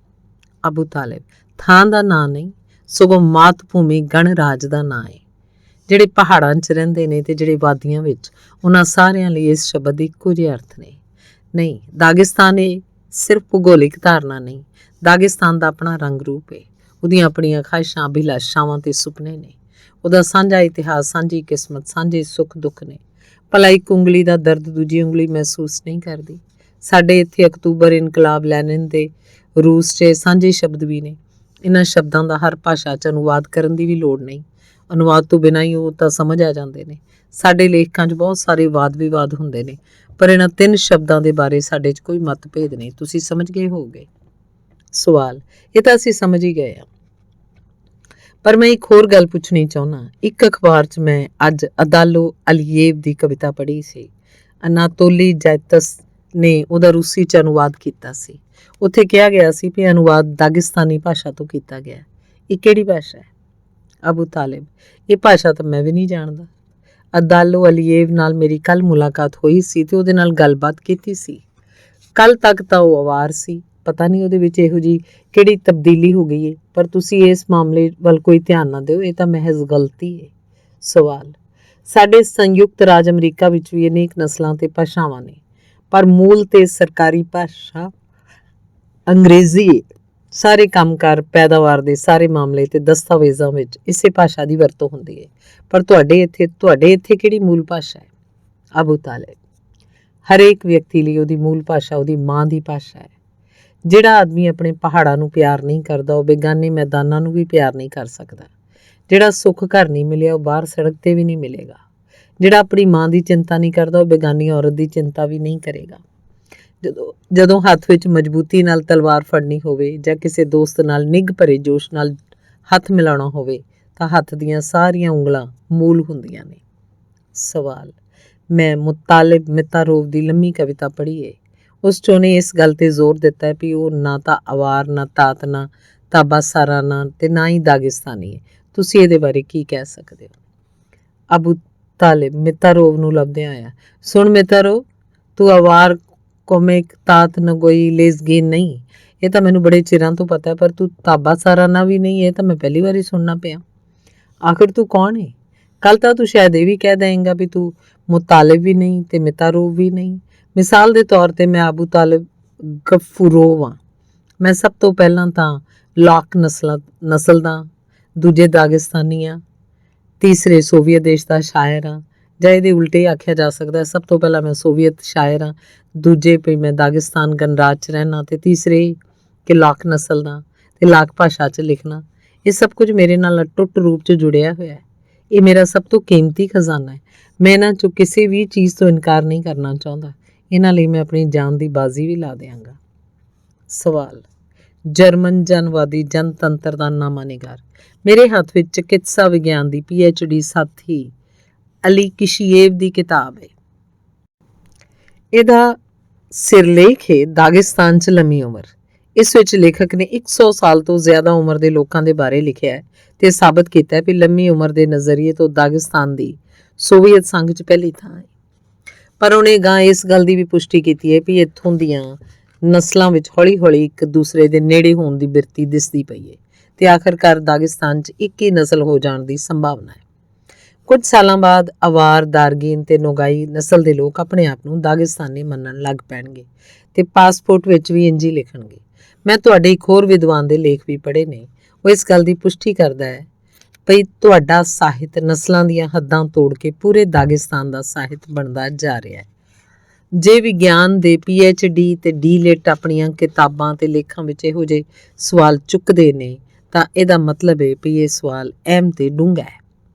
ਅਬੂ ਤਾਲਿਬ, ਥਾਂ ਦਾ ਨਾਂ ਨਹੀਂ, ਸਗੋਂ ਮਾਤ ਭੂਮੀ ਗਣਰਾਜ ਦਾ ਨਾਂ ਹੈ। ਜਿਹੜੇ ਪਹਾੜਾਂ 'ਚ ਰਹਿੰਦੇ ਨੇ ਤੇ ਜਿਹੜੇ ਵਾਦੀਆਂ ਵਿੱਚ, ਉਹਨਾਂ ਸਾਰਿਆਂ ਲਈ ਇਸ ਸ਼ਬਦ ਦੇ ਇੱਕੋ ਜਿਹੇ ਅਰਥ ਨੇ। ਨਹੀਂ, ਦਾਗਿਸਤਾਨ ਇਹ ਸਿਰਫ ਭੂਗੋਲਿਕ ਧਾਰਨਾ ਨਹੀਂ, ਦਾਗਿਸਤਾਨ ਦਾ ਆਪਣਾ ਰੰਗ ਰੂਪ ਹੈ। ਉਹਦੀਆਂ ਆਪਣੀਆਂ ਖਾਹਿਸ਼ਾਂ, ਅਭਿਲਾਸ਼ਾਵਾਂ ਤੇ ਸੁਪਨੇ ਨੇ। ਉਹਦਾ ਸਾਂਝਾ ਇਤਿਹਾਸ, ਸਾਂਝੀ ਕਿਸਮਤ, ਸਾਂਝੇ ਸੁੱਖ ਦੁੱਖ ਨੇ। ਭਲਾ ਇੱਕ ਉਂਗਲੀ ਦਾ ਦਰਦ ਦੂਜੀ ਉਂਗਲੀ ਮਹਿਸੂਸ ਨਹੀਂ ਕਰਦੀ? ਸਾਡੇ ਇੱਥੇ ਅਕਤੂਬਰ ਇਨਕਲਾਬ, ਲੈਨਿਨ ਦੇ ਰੂਸ 'ਚ ਸਾਂਝੇ ਸ਼ਬਦ ਵੀ ਨੇ। ਇਹਨਾਂ ਸ਼ਬਦਾਂ ਦਾ ਹਰ ਭਾਸ਼ਾ 'ਚ ਅਨੁਵਾਦ ਕਰਨ ਦੀ ਵੀ ਲੋੜ ਨਹੀਂ। ਅਨੁਵਾਦ ਤੋਂ ਬਿਨਾਂ ਹੀ ਉਹ ਤਾਂ ਸਮਝ ਆ ਜਾਂਦੇ ਨੇ। ਸਾਡੇ ਲੇਖਕਾਂ 'ਚ ਬਹੁਤ ਸਾਰੇ ਵਾਦ ਵਿਵਾਦ ਹੁੰਦੇ ਨੇ, ਪਰ ਇਹਨਾਂ 3 ਸ਼ਬਦਾਂ ਦੇ ਬਾਰੇ ਸਾਡੇ 'ਚ ਕੋਈ ਮਤਭੇਦ ਨਹੀਂ। ਤੁਸੀਂ ਸਮਝ ਗਏ ਹੋਵੋਗੇ। ਸਵਾਲ, ਇਹ ਤਾਂ ਅਸੀਂ ਸਮਝ ਹੀ ਗਏ ਆ, ਪਰ ਮੈਂ ਇੱਕ ਹੋਰ ਗੱਲ ਪੁੱਛਣੀ ਚਾਹੁੰਦਾ। ਇੱਕ ਅਖਬਾਰ 'ਚ ਮੈਂ ਅੱਜ ਅਦਾਲੋ ਅਲੀਏਵ ਦੀ ਕਵਿਤਾ ਪੜ੍ਹੀ ਸੀ। ਅਨਾਤੋਲੀ ਜੈਤਸ ਨੇ ਉਹਦਾ ਰੂਸੀ 'ਚ ਅਨੁਵਾਦ ਕੀਤਾ ਸੀ। ਉੱਥੇ ਕਿਹਾ ਗਿਆ ਸੀ ਕਿ ਅਨੁਵਾਦ ਦਾਗਿਸਤਾਨੀ ਭਾਸ਼ਾ ਤੋਂ ਕੀਤਾ ਗਿਆ। ਇਹ ਕਿਹੜੀ ਭਾਸ਼ਾ ਹੈ? ਅਬੂ ਤਾਲਿਬ, ਇਹ ਭਾਸ਼ਾ ਤਾਂ ਮੈਂ ਵੀ ਨਹੀਂ ਜਾਣਦਾ। ਅਦਾਲੋ ਅਲੀਏਵ ਨਾਲ ਮੇਰੀ ਕੱਲ੍ਹ ਮੁਲਾਕਾਤ ਹੋਈ ਸੀ ਤੇ ਉਹਦੇ ਨਾਲ ਗੱਲਬਾਤ ਕੀਤੀ ਸੀ। ਕੱਲ੍ਹ ਤੱਕ ਤਾਂ ਉਹ ਅਵਾਰ ਸੀ, ਪਤਾ ਨਹੀਂ ਉਹਦੇ ਵਿੱਚ ਇਹੋ ਜਿਹੀ ਕਿਹੜੀ ਤਬਦੀਲੀ ਹੋ ਗਈ ਹੈ, ਪਰ ਤੁਸੀਂ ਇਸ ਮਾਮਲੇ ਵੱਲ ਕੋਈ ਧਿਆਨ ਨਾ ਦਿਓ, ਇਹ ਤਾਂ ਮਹਿਜ਼ ਗਲਤੀ ਹੈ। ਸਵਾਲ, ਸਾਡੇ ਸੰਯੁਕਤ ਰਾਜ ਅਮਰੀਕਾ ਵਿੱਚ ਵੀ ਅਨੇਕ ਨਸਲਾਂ ਤੇ ਭਾਸ਼ਾਵਾਂ ਨੇ, ਪਰ ਮੂਲ ਤੇ ਸਰਕਾਰੀ ਭਾਸ਼ਾ ਅੰਗਰੇਜ਼ੀ ਹੈ। ਸਾਰੇ ਕੰਮਕਾਰ, ਪੈਦਾਵਾਰ ਦੇ ਸਾਰੇ ਮਾਮਲੇ ਤੇ ਦਸਤਾਵੇਜ਼ਾਂ ਵਿੱਚ ਇਸੇ ਭਾਸ਼ਾ ਦੀ ਵਰਤੋਂ ਹੁੰਦੀ ਹੈ। ਪਰ ਤੁਹਾਡੇ ਇੱਥੇ ਕਿਹੜੀ ਮੂਲ ਭਾਸ਼ਾ ਹੈ? ਅਬੂ ਤਾਲਿਬ, ਹਰੇਕ ਵਿਅਕਤੀ ਲਈ ਉਹਦੀ ਮੂਲ ਭਾਸ਼ਾ ਉਹਦੀ ਮਾਂ ਦੀ ਭਾਸ਼ਾ ਹੈ। ਜਿਹੜਾ ਆਦਮੀ ਆਪਣੇ ਪਹਾੜਾਂ ਨੂੰ ਪਿਆਰ ਨਹੀਂ ਕਰਦਾ, ਉਹ ਬੇਗਾਨੇ ਮੈਦਾਨਾਂ ਨੂੰ ਵੀ ਪਿਆਰ ਨਹੀਂ ਕਰ ਸਕਦਾ। ਜਿਹੜਾ ਸੁੱਖ ਘਰ ਨਹੀਂ ਮਿਲਿਆ, ਉਹ ਬਾਹਰ ਸੜਕ ਤੇ ਵੀ ਨਹੀਂ ਮਿਲੇਗਾ। ਜਿਹੜਾ ਆਪਣੀ ਮਾਂ ਦੀ ਚਿੰਤਾ ਨਹੀਂ ਕਰਦਾ, ਉਹ ਬੇਗਾਨੀ ਔਰਤ ਦੀ ਚਿੰਤਾ ਵੀ ਨਹੀਂ ਕਰੇਗਾ। ਜਦੋਂ ਹੱਥ ਵਿੱਚ ਮਜ਼ਬੂਤੀ ਨਾਲ ਤਲਵਾਰ ਫੜਨੀ ਹੋਵੇ ਜਾਂ ਕਿਸੇ ਦੋਸਤ ਨਾਲ ਨਿੱਘ ਭਰੇ ਜੋਸ਼ ਨਾਲ ਹੱਥ ਮਿਲਾਉਣਾ ਹੋਵੇ, ਤਾਂ ਹੱਥ ਦੀਆਂ ਸਾਰੀਆਂ ਉਂਗਲਾਂ ਮੂਲ ਹੁੰਦੀਆਂ ਨੇ। ਸਵਾਲ, ਮੈਂ ਮੁਤਾਲਿਬ ਮਿਤਾਰੋਵ ਦੀ ਲੰਮੀ ਕਵਿਤਾ ਪੜ੍ਹੀ ਹੈ। ਉਸ 'ਚ ਉਹਨੇ ਇਸ ਗੱਲ ਤੇ ਜ਼ੋਰ ਦਿੱਤਾ ਹੈ ਕਿ ਉਹ ਨਾ ਤਾਂ ਅਵਾਰ, ਨਾ ਤਾਤ, ਨਾ ਤਾਬਾਸਾਰਾਨਾ ਤੇ ਨਾ ਹੀ ਦਾਗਿਸਤਾਨੀ ਹੈ। ਤੁਸੀਂ ਇਹਦੇ ਬਾਰੇ ਕੀ ਕਹਿ ਸਕਦੇ ਹੋ? ਅਬੂ ਤਾਲਿਬ ਮਿਤਾਰੋਵ ਨੂੰ ਲੱਭਦਿਆਂ ਆਇਆ, ਸੁਣ ਮਿਤਾਰੋਵ, ਤੂੰ ਅਵਾਰ ਕੋਮਿਕ ਤਾਤ ਨਗੋਈ ਲੇਜ਼ਗੀਨ ਨਹੀਂ, ਇਹ ਤਾਂ ਮੈਨੂੰ ਬੜੇ ਚਿਰਾਂ ਤੋਂ ਪਤਾ ਹੈ, ਪਰ ਤੂੰ ਤਾਬਾਸਾਰਾਨਾ ਵੀ ਨਹੀਂ, ਇਹ ਤਾਂ ਮੈਂ ਪਹਿਲੀ ਵਾਰੀ ਸੁਣਨਾ ਪਿਆ। ਆਖਿਰ ਤੂੰ ਕੌਣ ਹੈ? ਕੱਲ ਤਾਂ ਤੂੰ ਸ਼ਾਇਦ ਇਹ ਵੀ ਕਹਿ ਦੇਂਗਾ ਵੀ ਤੂੰ ਮੁਤਾਲਿਬ ਵੀ ਨਹੀਂ ਤੇ ਮਿਤਾਰੋਵ ਵੀ ਨਹੀਂ। ਮਿਸਾਲ ਦੇ ਤੌਰ ਤੇ ਮੈਂ ਅਬੂ ਤਾਲਿਬ ਗਫੂਰੋਵ ਹਾਂ। ਮੈਂ ਸਭ ਤੋਂ ਪਹਿਲਾਂ ਤਾਂ ਲਾਕ ਨਸਲ ਦਾ, ਦੂਜੇ ਦਾਗਿਸਤਾਨੀ ਹਾਂ, ਤੀਸਰੇ ਸੋਵੀਅਤ ਦੇਸ਼ ਦਾ ਸ਼ਾਇਰ ਹਾਂ, ਜਾਂ ਇਹਦੇ ਉਲਟੇ ਆਖਿਆ ਜਾ ਸਕਦਾ ਹੈ, ਸਭ ਤੋਂ ਪਹਿਲਾਂ ਮੈਂ ਸੋਵੀਅਤ ਸ਼ਾਇਰ ਹਾਂ, ਦੂਜੇ ਵੀ ਮੈਂ ਦਾਗਿਸਤਾਨ ਗਣਰਾਜ 'ਚ ਰਹਿਣਾ, ਤੇ ਤੀਸਰੇ ਕਿ ਲਾਕ ਨਸਲ ਦਾ ਤੇ ਲਾਕ ਭਾਸ਼ਾ 'ਚ ਲਿਖਣਾ। ਇਹ ਸਭ ਕੁਝ ਮੇਰੇ ਨਾਲ ਅਟੁੱਟ ਰੂਪ 'ਚ ਜੁੜਿਆ ਹੋਇਆ ਹੈ। ਇਹ ਮੇਰਾ ਸਭ ਤੋਂ ਕੀਮਤੀ ਖਜ਼ਾਨਾ ਹੈ। ਮੈਂ ਇਹਨਾਂ 'ਚੋਂ ਕਿਸੇ ਵੀ ਚੀਜ਼ ਤੋਂ ਇਨਕਾਰ ਨਹੀਂ ਕਰਨਾ ਚਾਹੁੰਦਾ। ਇਹਨਾਂ ਲਈ ਮੈਂ ਆਪਣੀ ਜਾਨ ਦੀ ਬਾਜ਼ੀ ਵੀ ਲਾ ਦਿਆਂਗਾ। ਸਵਾਲ, ਜਰਮਨ ਜਨਵਾਦੀ ਜਨਤੰਤਰ ਦਾ ਨਾਮਾਨਿਗਾਰ। ਮੇਰੇ ਹੱਥ ਵਿੱਚ ਚਿਕਿਤਸਾ ਵਿਗਿਆਨ ਦੀ PhD ਸਾਥੀ ਅਲੀ ਕਿਸ਼ੀਏਵ ਦੀ ਕਿਤਾਬ ਹੈ। ਇਹਦਾ ਸਿਰਲੇਖ ਹੈ ਦਾਗਿਸਤਾਨ 'ਚ ਲੰਮੀ ਉਮਰ। ਇਸ ਵਿੱਚ ਲੇਖਕ ਨੇ 100 ਸਾਲ ਤੋਂ ਜ਼ਿਆਦਾ ਉਮਰ ਦੇ ਲੋਕਾਂ ਦੇ ਬਾਰੇ ਲਿਖਿਆ ਹੈ ਤੇ ਸਾਬਤ ਕੀਤਾ ਹੈ ਕਿ ਲੰਮੀ ਉਮਰ ਦੇ ਨਜ਼ਰੀਏ ਤੋਂ ਦਾਗਿਸਤਾਨ ਦੀ ਸੋਵੀਅਤ ਸੰਘ 'ਚ ਪਹਿਲੀ ਥਾਂ ਹੈ। ਪਰ ਉਹਨੇ ਗਾਂ ਇਸ ਗੱਲ ਦੀ ਵੀ ਪੁਸ਼ਟੀ ਕੀਤੀ ਹੈ ਕਿ ਇੱਥੋਂ ਦੀਆਂ ਨਸਲਾਂ ਵਿੱਚ ਹੌਲੀ-ਹੌਲੀ ਇੱਕ ਦੂਸਰੇ ਦੇ ਨੇੜੇ ਹੋਣ ਦੀ ਬਿਰਤੀ ਦਿਸਦੀ ਪਈ ਹੈ ਤੇ ਆਖਰਕਾਰ ਦਾਗਿਸਤਾਨ 'ਚ ਇੱਕ ਹੀ ਨਸਲ ਹੋ ਜਾਣ ਦੀ ਸੰਭਾਵਨਾ ਹੈ। ਕੁਝ ਸਾਲਾਂ ਬਾਅਦ ਅਵਾਰ, ਦਾਰਗੀਨ ਤੇ ਨੋਗਾਈ ਨਸਲ ਦੇ ਲੋਕ ਆਪਣੇ ਆਪ ਨੂੰ ਦਾਗਿਸਤਾਨੀ ਮੰਨਣ ਲੱਗ ਪੈਣਗੇ ਤੇ ਪਾਸਪੋਰਟ ਵਿੱਚ ਵੀ ਇੰਝ ਹੀ ਲਿਖਣਗੇ। ਮੈਂ ਤੁਹਾਡੇ ਇੱਕ ਹੋਰ ਵਿਦਵਾਨ ਦੇ ਲੇਖ ਵੀ ਪੜ੍ਹੇ ਨੇ। ਉਹ ਇਸ ਗੱਲ ਦੀ ਪੁਸ਼ਟੀ ਕਰਦਾ ਹੈ ਭਈ ਤੁਹਾਡਾ ਸਾਹਿਤ ਨਸਲਾਂ ਦੀਆਂ ਹੱਦਾਂ ਤੋੜ ਕੇ ਪੂਰੇ ਦਾਗਿਸਤਾਨ ਦਾ ਸਾਹਿਤ ਬਣਦਾ ਜਾ ਰਿਹਾ ਹੈ। ਜੇ ਵਿਗਿਆਨ ਦੇ PhD ਤੇ D.Litt ਆਪਣੀਆਂ ਕਿਤਾਬਾਂ ਤੇ ਲੇਖਾਂ ਵਿੱਚ ਇਹੋ ਜਿਹੇ ਸਵਾਲ ਚੁੱਕਦੇ ਨੇ, ਤਾਂ ਇਹਦਾ ਮਤਲਬ ਹੈ ਕਿ ਇਹ ਸਵਾਲ ਅਹਿਮ ਤੇ ਡੂੰਘਾ ਹੈ।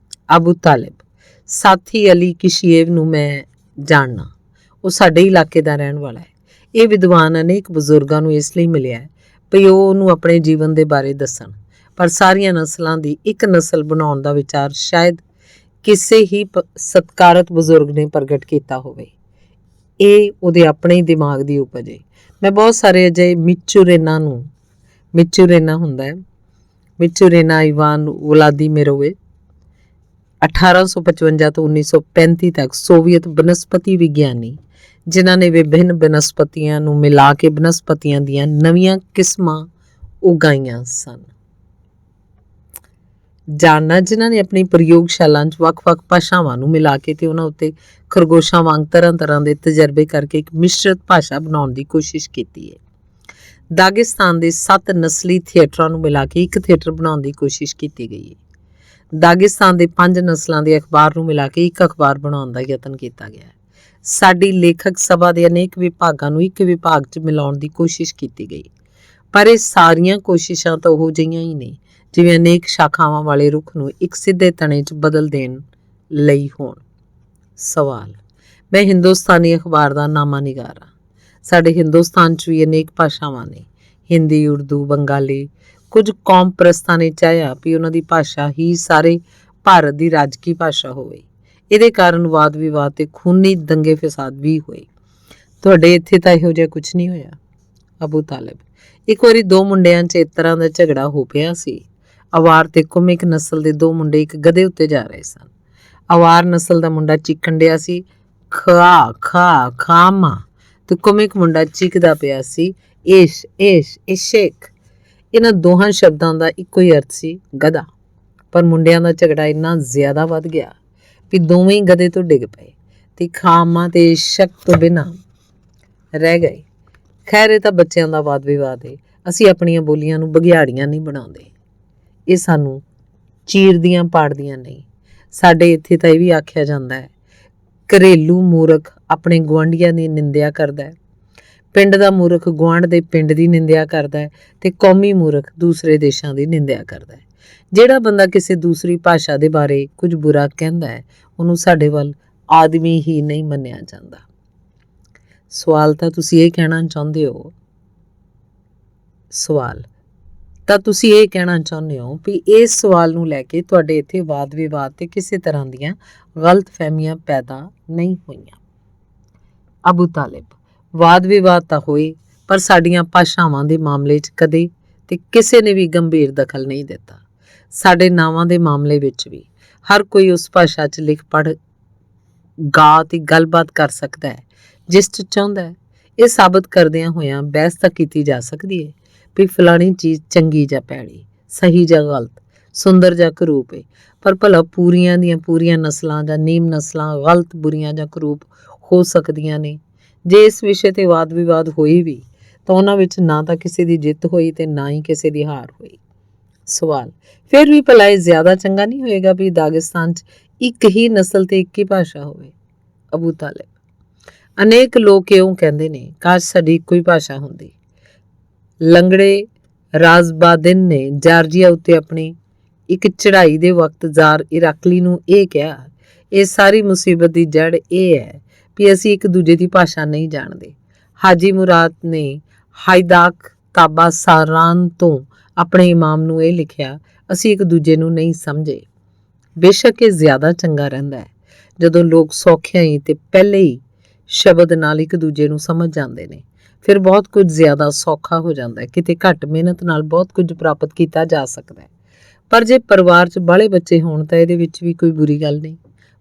ਅਬੂ ਤਾਲਿਬ, ਸਾਥੀ ਅਲੀ ਕਿਸ਼ੀਏਵ ਨੂੰ ਮੈਂ ਜਾਣਨਾ। ਉਹ ਸਾਡੇ ਇਲਾਕੇ ਦਾ ਰਹਿਣ ਵਾਲਾ ਹੈ। ਇਹ ਵਿਦਵਾਨ ਅਨੇਕ ਬਜ਼ੁਰਗਾਂ ਨੂੰ ਇਸ ਲਈ ਮਿਲਿਆ ਹੈ ਭਈ ਉਹ ਉਹਨੂੰ ਆਪਣੇ ਜੀਵਨ ਦੇ ਬਾਰੇ ਦੱਸਣ, ਪਰ ਸਾਰੀਆਂ ਨਸਲਾਂ ਦੀ ਇੱਕ ਨਸਲ ਬਣਾਉਣ ਦਾ ਵਿਚਾਰ ਸ਼ਾਇਦ ਕਿਸੇ ਹੀ ਸਤਿਕਾਰਤ ਬਜ਼ੁਰਗ ਨੇ ਪ੍ਰਗਟ ਕੀਤਾ ਹੋਵੇ। ਇਹ ਉਹਦੇ ਆਪਣੇ ਹੀ ਦਿਮਾਗ ਦੀ ਉਪਜ ਹੈ। ਮੈਂ ਬਹੁਤ ਸਾਰੇ ਅਜਿਹੇ ਮਿਚੂਰੇਨਾ ਹੁੰਦਾ ਹੈ, ਮਿਚੂਰੇਨਾ ਇਵਾਨ ਵਲਾਦੀਮੀਰੋਵਿਚ 1855 ਤੋਂ 1935 ਤੱਕ ਸੋਵੀਅਤ ਬਨਸਪਤੀ ਵਿਗਿਆਨੀ, ਜਿਨ੍ਹਾਂ ਨੇ ਵਿਭਿੰਨ ਬਨਸਪਤੀਆਂ ਨੂੰ ਮਿਲਾ ਕੇ ਬਨਸਪਤੀਆਂ ਦੀਆਂ ਨਵੀਆਂ ਕਿਸਮਾਂ ਉਗਾਈਆਂ ਸਨ। ਜਿਨ੍ਹਾਂ ਨੇ ਆਪਣੀ ਪ੍ਰਯੋਗਸ਼ਾਲਾ 'ਚ ਵੱਖ-ਵੱਖ ਭਾਸ਼ਾਵਾਂ ਨੂੰ ਮਿਲਾ ਕੇ ਤੇ ਉਹਨਾਂ ਉੱਤੇ ਖਰਗੋਸ਼ਾਂ ਵਾਂਗ ਤਰ੍ਹਾਂ ਦੇ ਤਜਰਬੇ ਕਰਕੇ ਇੱਕ ਮਿਸ਼ਰਤ ਭਾਸ਼ਾ ਬਣਾਉਣ ਦੀ ਕੋਸ਼ਿਸ਼ ਕੀਤੀ ਹੈ। ਦਾਗਿਸਤਾਨ ਦੇ 7 ਨਸਲੀ ਥੀਏਟਰਾਂ ਨੂੰ ਮਿਲਾ ਕੇ ਇੱਕ ਥੀਏਟਰ ਬਣਾਉਣ ਦੀ ਕੋਸ਼ਿਸ਼ ਕੀਤੀ ਗਈ ਹੈ। ਦਾਗਿਸਤਾਨ ਦੇ 5 ਨਸਲਾਂ ਦੇ ਅਖਬਾਰ ਨੂੰ ਮਿਲਾ ਕੇ ਇੱਕ ਅਖਬਾਰ ਬਣਾਉਣ ਦਾ ਯਤਨ ਕੀਤਾ ਗਿਆ ਹੈ। ਸਾਡੀ ਲੇਖਕ ਸਭਾ ਦੇ ਅਨੇਕ ਵਿਭਾਗਾਂ ਨੂੰ ਇੱਕ ਵਿਭਾਗ 'ਚ ਮਿਲਾਉਣ ਦੀ ਕੋਸ਼ਿਸ਼ ਕੀਤੀ ਗਈ, ਪਰ ਇਹ ਸਾਰੀਆਂ ਕੋਸ਼ਿਸ਼ਾਂ ਤਾਂ ਉਹੋ ਜਿਹੀਆਂ ਹੀ ਨੇ ਜਿਵੇਂ ਅਨੇਕ ਸ਼ਾਖਾਵਾਂ ਵਾਲੇ ਰੁੱਖ ਨੂੰ ਇੱਕ ਸਿੱਧੇ ਤਣੇ 'ਚ ਬਦਲ ਦੇਣ ਲਈ ਹੋਣ। ਸਵਾਲ, ਮੈਂ ਹਿੰਦੁਸਤਾਨੀ ਅਖਬਾਰ ਦਾ ਨਾਮਾ ਨਿਗਾਰ ਹਾਂ। ਸਾਡੇ ਹਿੰਦੁਸਤਾਨ 'ਚ ਵੀ ਅਨੇਕ ਭਾਸ਼ਾਵਾਂ ਨੇ, ਹਿੰਦੀ, ਉਰਦੂ, ਬੰਗਾਲੀ। ਕੁਝ ਕੌਮ ਪ੍ਰਸਤਾਂ ਨੇ ਚਾਹਿਆ ਵੀ ਉਹਨਾਂ ਦੀ ਭਾਸ਼ਾ ਹੀ ਸਾਰੇ ਭਾਰਤ ਦੀ ਰਾਜਕੀ ਭਾਸ਼ਾ ਹੋਵੇ। ਇਹਦੇ ਕਾਰਨ ਵਾਦ ਵਿਵਾਦ ਤੇ ਖੂਨੀ ਦੰਗੇ ਫਸਾਦ ਵੀ ਹੋਏ। ਤੁਹਾਡੇ ਇੱਥੇ ਤਾਂ ਇਹੋ ਜਿਹਾ ਕੁਝ ਨਹੀਂ ਹੋਇਆ? ਅਬੂ ਤਾਲਿਬ, ਇੱਕ ਵਾਰੀ ਦੋ ਮੁੰਡਿਆਂ 'ਚ ਇਸ ਤਰ੍ਹਾਂ ਦਾ ਝਗੜਾ ਹੋ ਪਿਆ ਸੀ। ਅਵਾਰ ਤੇ ਕੁਮਿਕ ਨਸਲ ਦੇ ਦੋ ਮੁੰਡੇ ਇੱਕ ਗਧੇ ਉੱਤੇ ਜਾ ਰਹੇ ਸਨ। ਅਵਾਰ ਨਸਲ ਦਾ ਮੁੰਡਾ ਚੀਕਣ ਡਿਆ ਸੀ, ਖਾ ਖਾ ਖਾਮਾ, ਤੇ ਕੁਮਿਕ ਮੁੰਡਾ ਚੀਕਦਾ ਪਿਆ ਸੀ, ਏਸ਼ ਏਸ਼ ਇਸ਼ੇਕ। ਇਹਨਾਂ ਦੋਹਾਂ ਸ਼ਬਦਾਂ ਦਾ ਇੱਕੋ ਹੀ ਅਰਥ ਸੀ, ਗਧਾ। ਪਰ ਮੁੰਡਿਆਂ ਦਾ ਝਗੜਾ ਇੰਨਾ ਜ਼ਿਆਦਾ ਵੱਧ ਗਿਆ ਵੀ ਦੋਵੇਂ ਹੀ ਗਧੇ ਤੋਂ ਡਿੱਗ ਪਏ ਤੇ ਖਾਮਾ ਤੇ ਸ਼ੱਕ ਤੋਂ ਬਿਨਾਂ ਰਹਿ ਗਏ। ਖੈਰ, ਇਹ ਤਾਂ ਬੱਚਿਆਂ ਦਾ ਵਾਦ ਵਿਵਾਦ ਹੈ। ਅਸੀਂ ਆਪਣੀਆਂ ਬੋਲੀਆਂ ਨੂੰ ਬਘਿਆੜੀਆਂ ਨਹੀਂ ਬਣਾਉਂਦੇ। ਇਹ ਸਾਨੂੰ ਚੀਰਦੀਆਂ ਪਾੜਦੀਆਂ ਨਹੀਂ। ਸਾਡੇ ਇੱਥੇ ਤਾਂ ਇਹ ਵੀ ਆਖਿਆ ਜਾਂਦਾ ਹੈ, ਘਰੇਲੂ ਮੂਰਖ ਆਪਣੇ ਗੁਆਂਢੀਆਂ ਦੀ ਨਿੰਦਿਆ ਕਰਦਾ ਹੈ, ਪਿੰਡ ਦਾ ਮੂਰਖ ਗੁਆਂਢ ਦੇ ਪਿੰਡ ਦੀ ਨਿੰਦਿਆ ਕਰਦਾ ਹੈ, ਤੇ ਕੌਮੀ ਮੂਰਖ ਦੂਸਰੇ ਦੇਸ਼ਾਂ ਦੀ ਨਿੰਦਿਆ ਕਰਦਾ ਹੈ। ਜਿਹੜਾ ਬੰਦਾ ਕਿਸੇ ਦੂਸਰੀ ਭਾਸ਼ਾ ਦੇ ਬਾਰੇ ਕੁਝ ਬੁਰਾ ਕਹਿੰਦਾ ਹੈ, ਉਹਨੂੰ ਸਾਡੇ ਵੱਲ ਆਦਮੀ ਹੀ ਨਹੀਂ ਮੰਨਿਆ ਜਾਂਦਾ। ਸਵਾਲ ਤਾਂ ਤੁਸੀਂ ਇਹ ਕਹਿਣਾ ਚਾਹੁੰਦੇ ਹੋ ਵੀ ਇਸ ਸਵਾਲ ਨੂੰ ਲੈ ਕੇ ਤੁਹਾਡੇ ਇੱਥੇ ਵਾਦ ਵਿਵਾਦ ਤੇ ਕਿਸੇ ਤਰ੍ਹਾਂ ਦੀਆਂ ਗਲਤ ਫਹਿਮੀਆਂ ਪੈਦਾ ਨਹੀਂ ਹੋਈਆਂ। ਅਬੂ ਤਾਲਿਬ, ਵਾਦ ਵਿਵਾਦ ਤਾਂ ਹੋਏ, ਪਰ ਸਾਡੀਆਂ ਭਾਸ਼ਾਵਾਂ ਦੇ ਮਾਮਲੇ 'ਚ ਕਦੇ ਤੇ ਕਿਸੇ ਨੇ ਵੀ ਗੰਭੀਰ ਦਖਲ ਨਹੀਂ ਦਿੱਤਾ। ਸਾਡੇ ਨਾਵਾਂ ਦੇ ਮਾਮਲੇ ਵਿੱਚ ਵੀ ਹਰ ਕੋਈ ਉਸ ਭਾਸ਼ਾ 'ਚ ਲਿਖ ਪੜ੍ਹ ਗਾ ਤੇ ਗੱਲਬਾਤ ਕਰ ਸਕਦਾ ਹੈ ਜਿਸ 'ਚ ਚਾਹੁੰਦਾ ਹੈ। ਇਹ ਸਾਬਤ ਕਰਦਿਆਂ ਹੋਇਆਂ ਬਹਿਸ ਤਾਂ ਕੀਤੀ ਜਾ ਸਕਦੀ ਹੈ ਵੀ ਫਲਾਣੀ ਚੀਜ਼ ਚੰਗੀ ਜਾਂ ਭੈੜੀ, ਸਹੀ ਜਾਂ ਗਲਤ, ਸੁੰਦਰ ਜਾਂ ਕਰੂਪ ਹੈ, ਪਰ ਭਲਾ ਪੂਰੀਆਂ ਦੀਆਂ ਪੂਰੀਆਂ ਨਸਲਾਂ ਜਾਂ ਨੀਮ ਨਸਲਾਂ ਗਲਤ, ਬੁਰੀਆਂ ਜਾਂ ਕਰੂਪ ਹੋ ਸਕਦੀਆਂ ਨੇ? ਜੇ ਇਸ ਵਿਸ਼ੇ ਤੇ ਵਾਦ ਵਿਵਾਦ ਹੋਈ ਵੀ ਤਾਂ ਉਹਨਾਂ ਵਿੱਚ ਨਾ ਤਾਂ ਕਿਸੇ ਦੀ ਜਿੱਤ ਹੋਈ ਤੇ ਨਾ ਹੀ ਕਿਸੇ ਦੀ ਹਾਰ ਹੋਈ। ਸਵਾਲ, ਫਿਰ ਵੀ ਭਲਾ ਇਹ ਜ਼ਿਆਦਾ ਚੰਗਾ ਨਹੀਂ ਹੋਏਗਾ ਵੀ ਦਾਗਿਸਤਾਨ 'ਚ ਇੱਕ ਹੀ ਨਸਲ ਤੇ ਇੱਕ ਹੀ ਭਾਸ਼ਾ ਹੋਵੇ? ਅਬੂ ਤਾਲਿਬ, ਅਨੇਕ ਲੋਕ ਇਉਂ ਕਹਿੰਦੇ ਨੇ, ਕਾਸ਼ ਸਾਡੀ ਇੱਕੋ ਹੀ ਭਾਸ਼ਾ ਹੁੰਦੀ। ਲੰਗੜੇ ਰਾਜ਼ਬਾਦਿਨ ਨੇ ਜਾਰਜੀਆ ਉੱਤੇ ਆਪਣੀ ਇੱਕ ਚੜ੍ਹਾਈ ਦੇ ਵਕਤ ਜ਼ਾਰ ਇਰਾਕਲੀ ਨੂੰ ਇਹ ਕਿਹਾ, ਇਹ ਸਾਰੀ ਮੁਸੀਬਤ ਦੀ ਜੜ ਇਹ ਹੈ ਵੀ ਅਸੀਂ ਇੱਕ ਦੂਜੇ ਦੀ ਭਾਸ਼ਾ ਨਹੀਂ ਜਾਣਦੇ। ਹਾਜੀ ਮੁਰਾਦ ਨੇ ਹਾਈਦਾਕ ਤਾਬਾ ਸਾਰਾਨ ਤੋਂ ਆਪਣੇ ਇਮਾਮ ਨੂੰ ਇਹ ਲਿਖਿਆ, ਅਸੀਂ ਇੱਕ ਦੂਜੇ ਨੂੰ ਨਹੀਂ ਸਮਝੇ। ਬੇਸ਼ੱਕ ਇਹ ਜ਼ਿਆਦਾ ਚੰਗਾ ਰਹਿੰਦਾ ਹੈ ਜਦੋਂ ਲੋਕ ਸੌਖਿਆਂ ਹੀ ਤੇ ਪਹਿਲੇ ਹੀ ਸ਼ਬਦ ਨਾਲ ਇੱਕ ਦੂਜੇ ਨੂੰ ਸਮਝ ਜਾਂਦੇ ਨੇ। ਫਿਰ ਬਹੁਤ ਕੁਝ ਜ਼ਿਆਦਾ ਸੌਖਾ ਹੋ ਜਾਂਦਾ ਹੈ, ਕਿਤੇ ਘੱਟ ਮਿਹਨਤ ਨਾਲ ਬਹੁਤ ਕੁਝ ਪ੍ਰਾਪਤ ਕੀਤਾ ਜਾ ਸਕਦਾ ਹੈ। ਪਰ ਜੇ ਪਰਿਵਾਰ 'ਚ ਬਾਹਲੇ ਬੱਚੇ ਹੋਣ ਤਾਂ ਇਹਦੇ ਵਿੱਚ ਵੀ ਕੋਈ ਬੁਰੀ ਗੱਲ ਨਹੀਂ।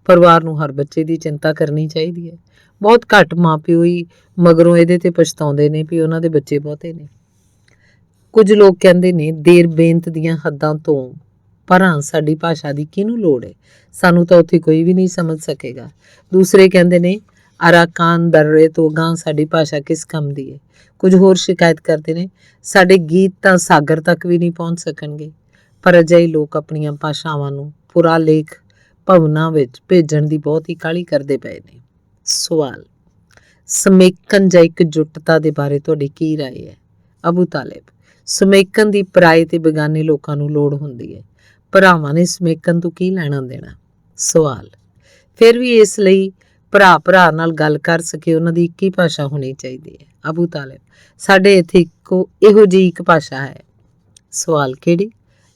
ਪਰਿਵਾਰ ਨੂੰ ਹਰ ਬੱਚੇ ਦੀ ਚਿੰਤਾ ਕਰਨੀ ਚਾਹੀਦੀ ਹੈ। ਬਹੁਤ ਘੱਟ ਮਾਂ ਪਿਓ ਹੀ ਮਗਰੋਂ ਇਹਦੇ ਤੇ ਪਛਤਾਉਂਦੇ ਨੇ ਵੀ ਉਹਨਾਂ ਦੇ ਬੱਚੇ ਬਹੁਤੇ ਨੇ। ਕੁਝ ਲੋਕ ਕਹਿੰਦੇ ਨੇ, ਦੇਰ ਬੇਨਤ ਦੀਆਂ ਹੱਦਾਂ ਤੋਂ ਪਰਾਂ ਸਾਡੀ ਭਾਸ਼ਾ ਦੀ ਕਿਹਨੂੰ ਲੋੜ ਹੈ, ਸਾਨੂੰ ਤਾਂ ਉੱਥੇ ਕੋਈ ਵੀ ਨਹੀਂ ਸਮਝ ਸਕੇਗਾ। ਦੂਸਰੇ ਕਹਿੰਦੇ ਨੇ, ਅਰਾਕਾਨ ਦਰਰੇ ਤੋਂ ਗਾਂ ਸਾਡੀ ਭਾਸ਼ਾ ਕਿਸ ਕੰਮ ਦੀ ਹੈ। ਕੁਝ ਹੋਰ ਸ਼ਿਕਾਇਤ ਕਰਦੇ ਨੇ, ਸਾਡੇ ਗੀਤ ਤਾਂ ਸਾਗਰ ਤੱਕ ਵੀ ਨਹੀਂ ਪਹੁੰਚ ਸਕਣਗੇ। ਪਰ ਅਜਿਹੇ ਲੋਕ ਆਪਣੀਆਂ ਭਾਸ਼ਾਵਾਂ ਨੂੰ ਪੁਰਾਲੇਖ ਭਵਨਾਂ ਵਿੱਚ ਭੇਜਣ ਦੀ ਬਹੁਤ ਹੀ ਕਾਹਲੀ ਕਰਦੇ ਪਏ ਨੇ। ਸਵਾਲ, ਸਮੇਕਨ ਜਾਂ ਇਕਜੁੱਟਤਾ ਦੇ ਬਾਰੇ ਤੁਹਾਡੀ ਕੀ ਰਾਏ ਹੈ? ਅਬੂ ਤਾਲਿਬ, ਸਮੇਕਨ ਦੀ ਪਰਾਏ ਤੇ ਬੇਗਾਨੇ ਲੋਕਾਂ ਨੂੰ ਲੋੜ ਹੁੰਦੀ ਹੈ। ਭਰਾਵਾਂ ਨੇ ਸਮੇਕਨ ਤੋਂ ਕੀ ਲੈਣਾ ਦੇਣਾ? ਸਵਾਲ, ਫਿਰ ਵੀ ਇਸ ਲਈ ਭਰਾ ਨਾਲ ਗੱਲ ਕਰ ਸਕੇ ਉਹਨਾਂ ਦੀ ਇੱਕ ਹੀ ਭਾਸ਼ਾ ਹੋਣੀ ਚਾਹੀਦੀ ਹੈ। ਅਬੂ ਤਾਲਿਬ, ਸਾਡੇ ਇੱਥੇ ਇਹੋ ਜਿਹੀ ਇੱਕ ਭਾਸ਼ਾ ਹੈ। ਸਵਾਲ, ਕਿਹੜੀ?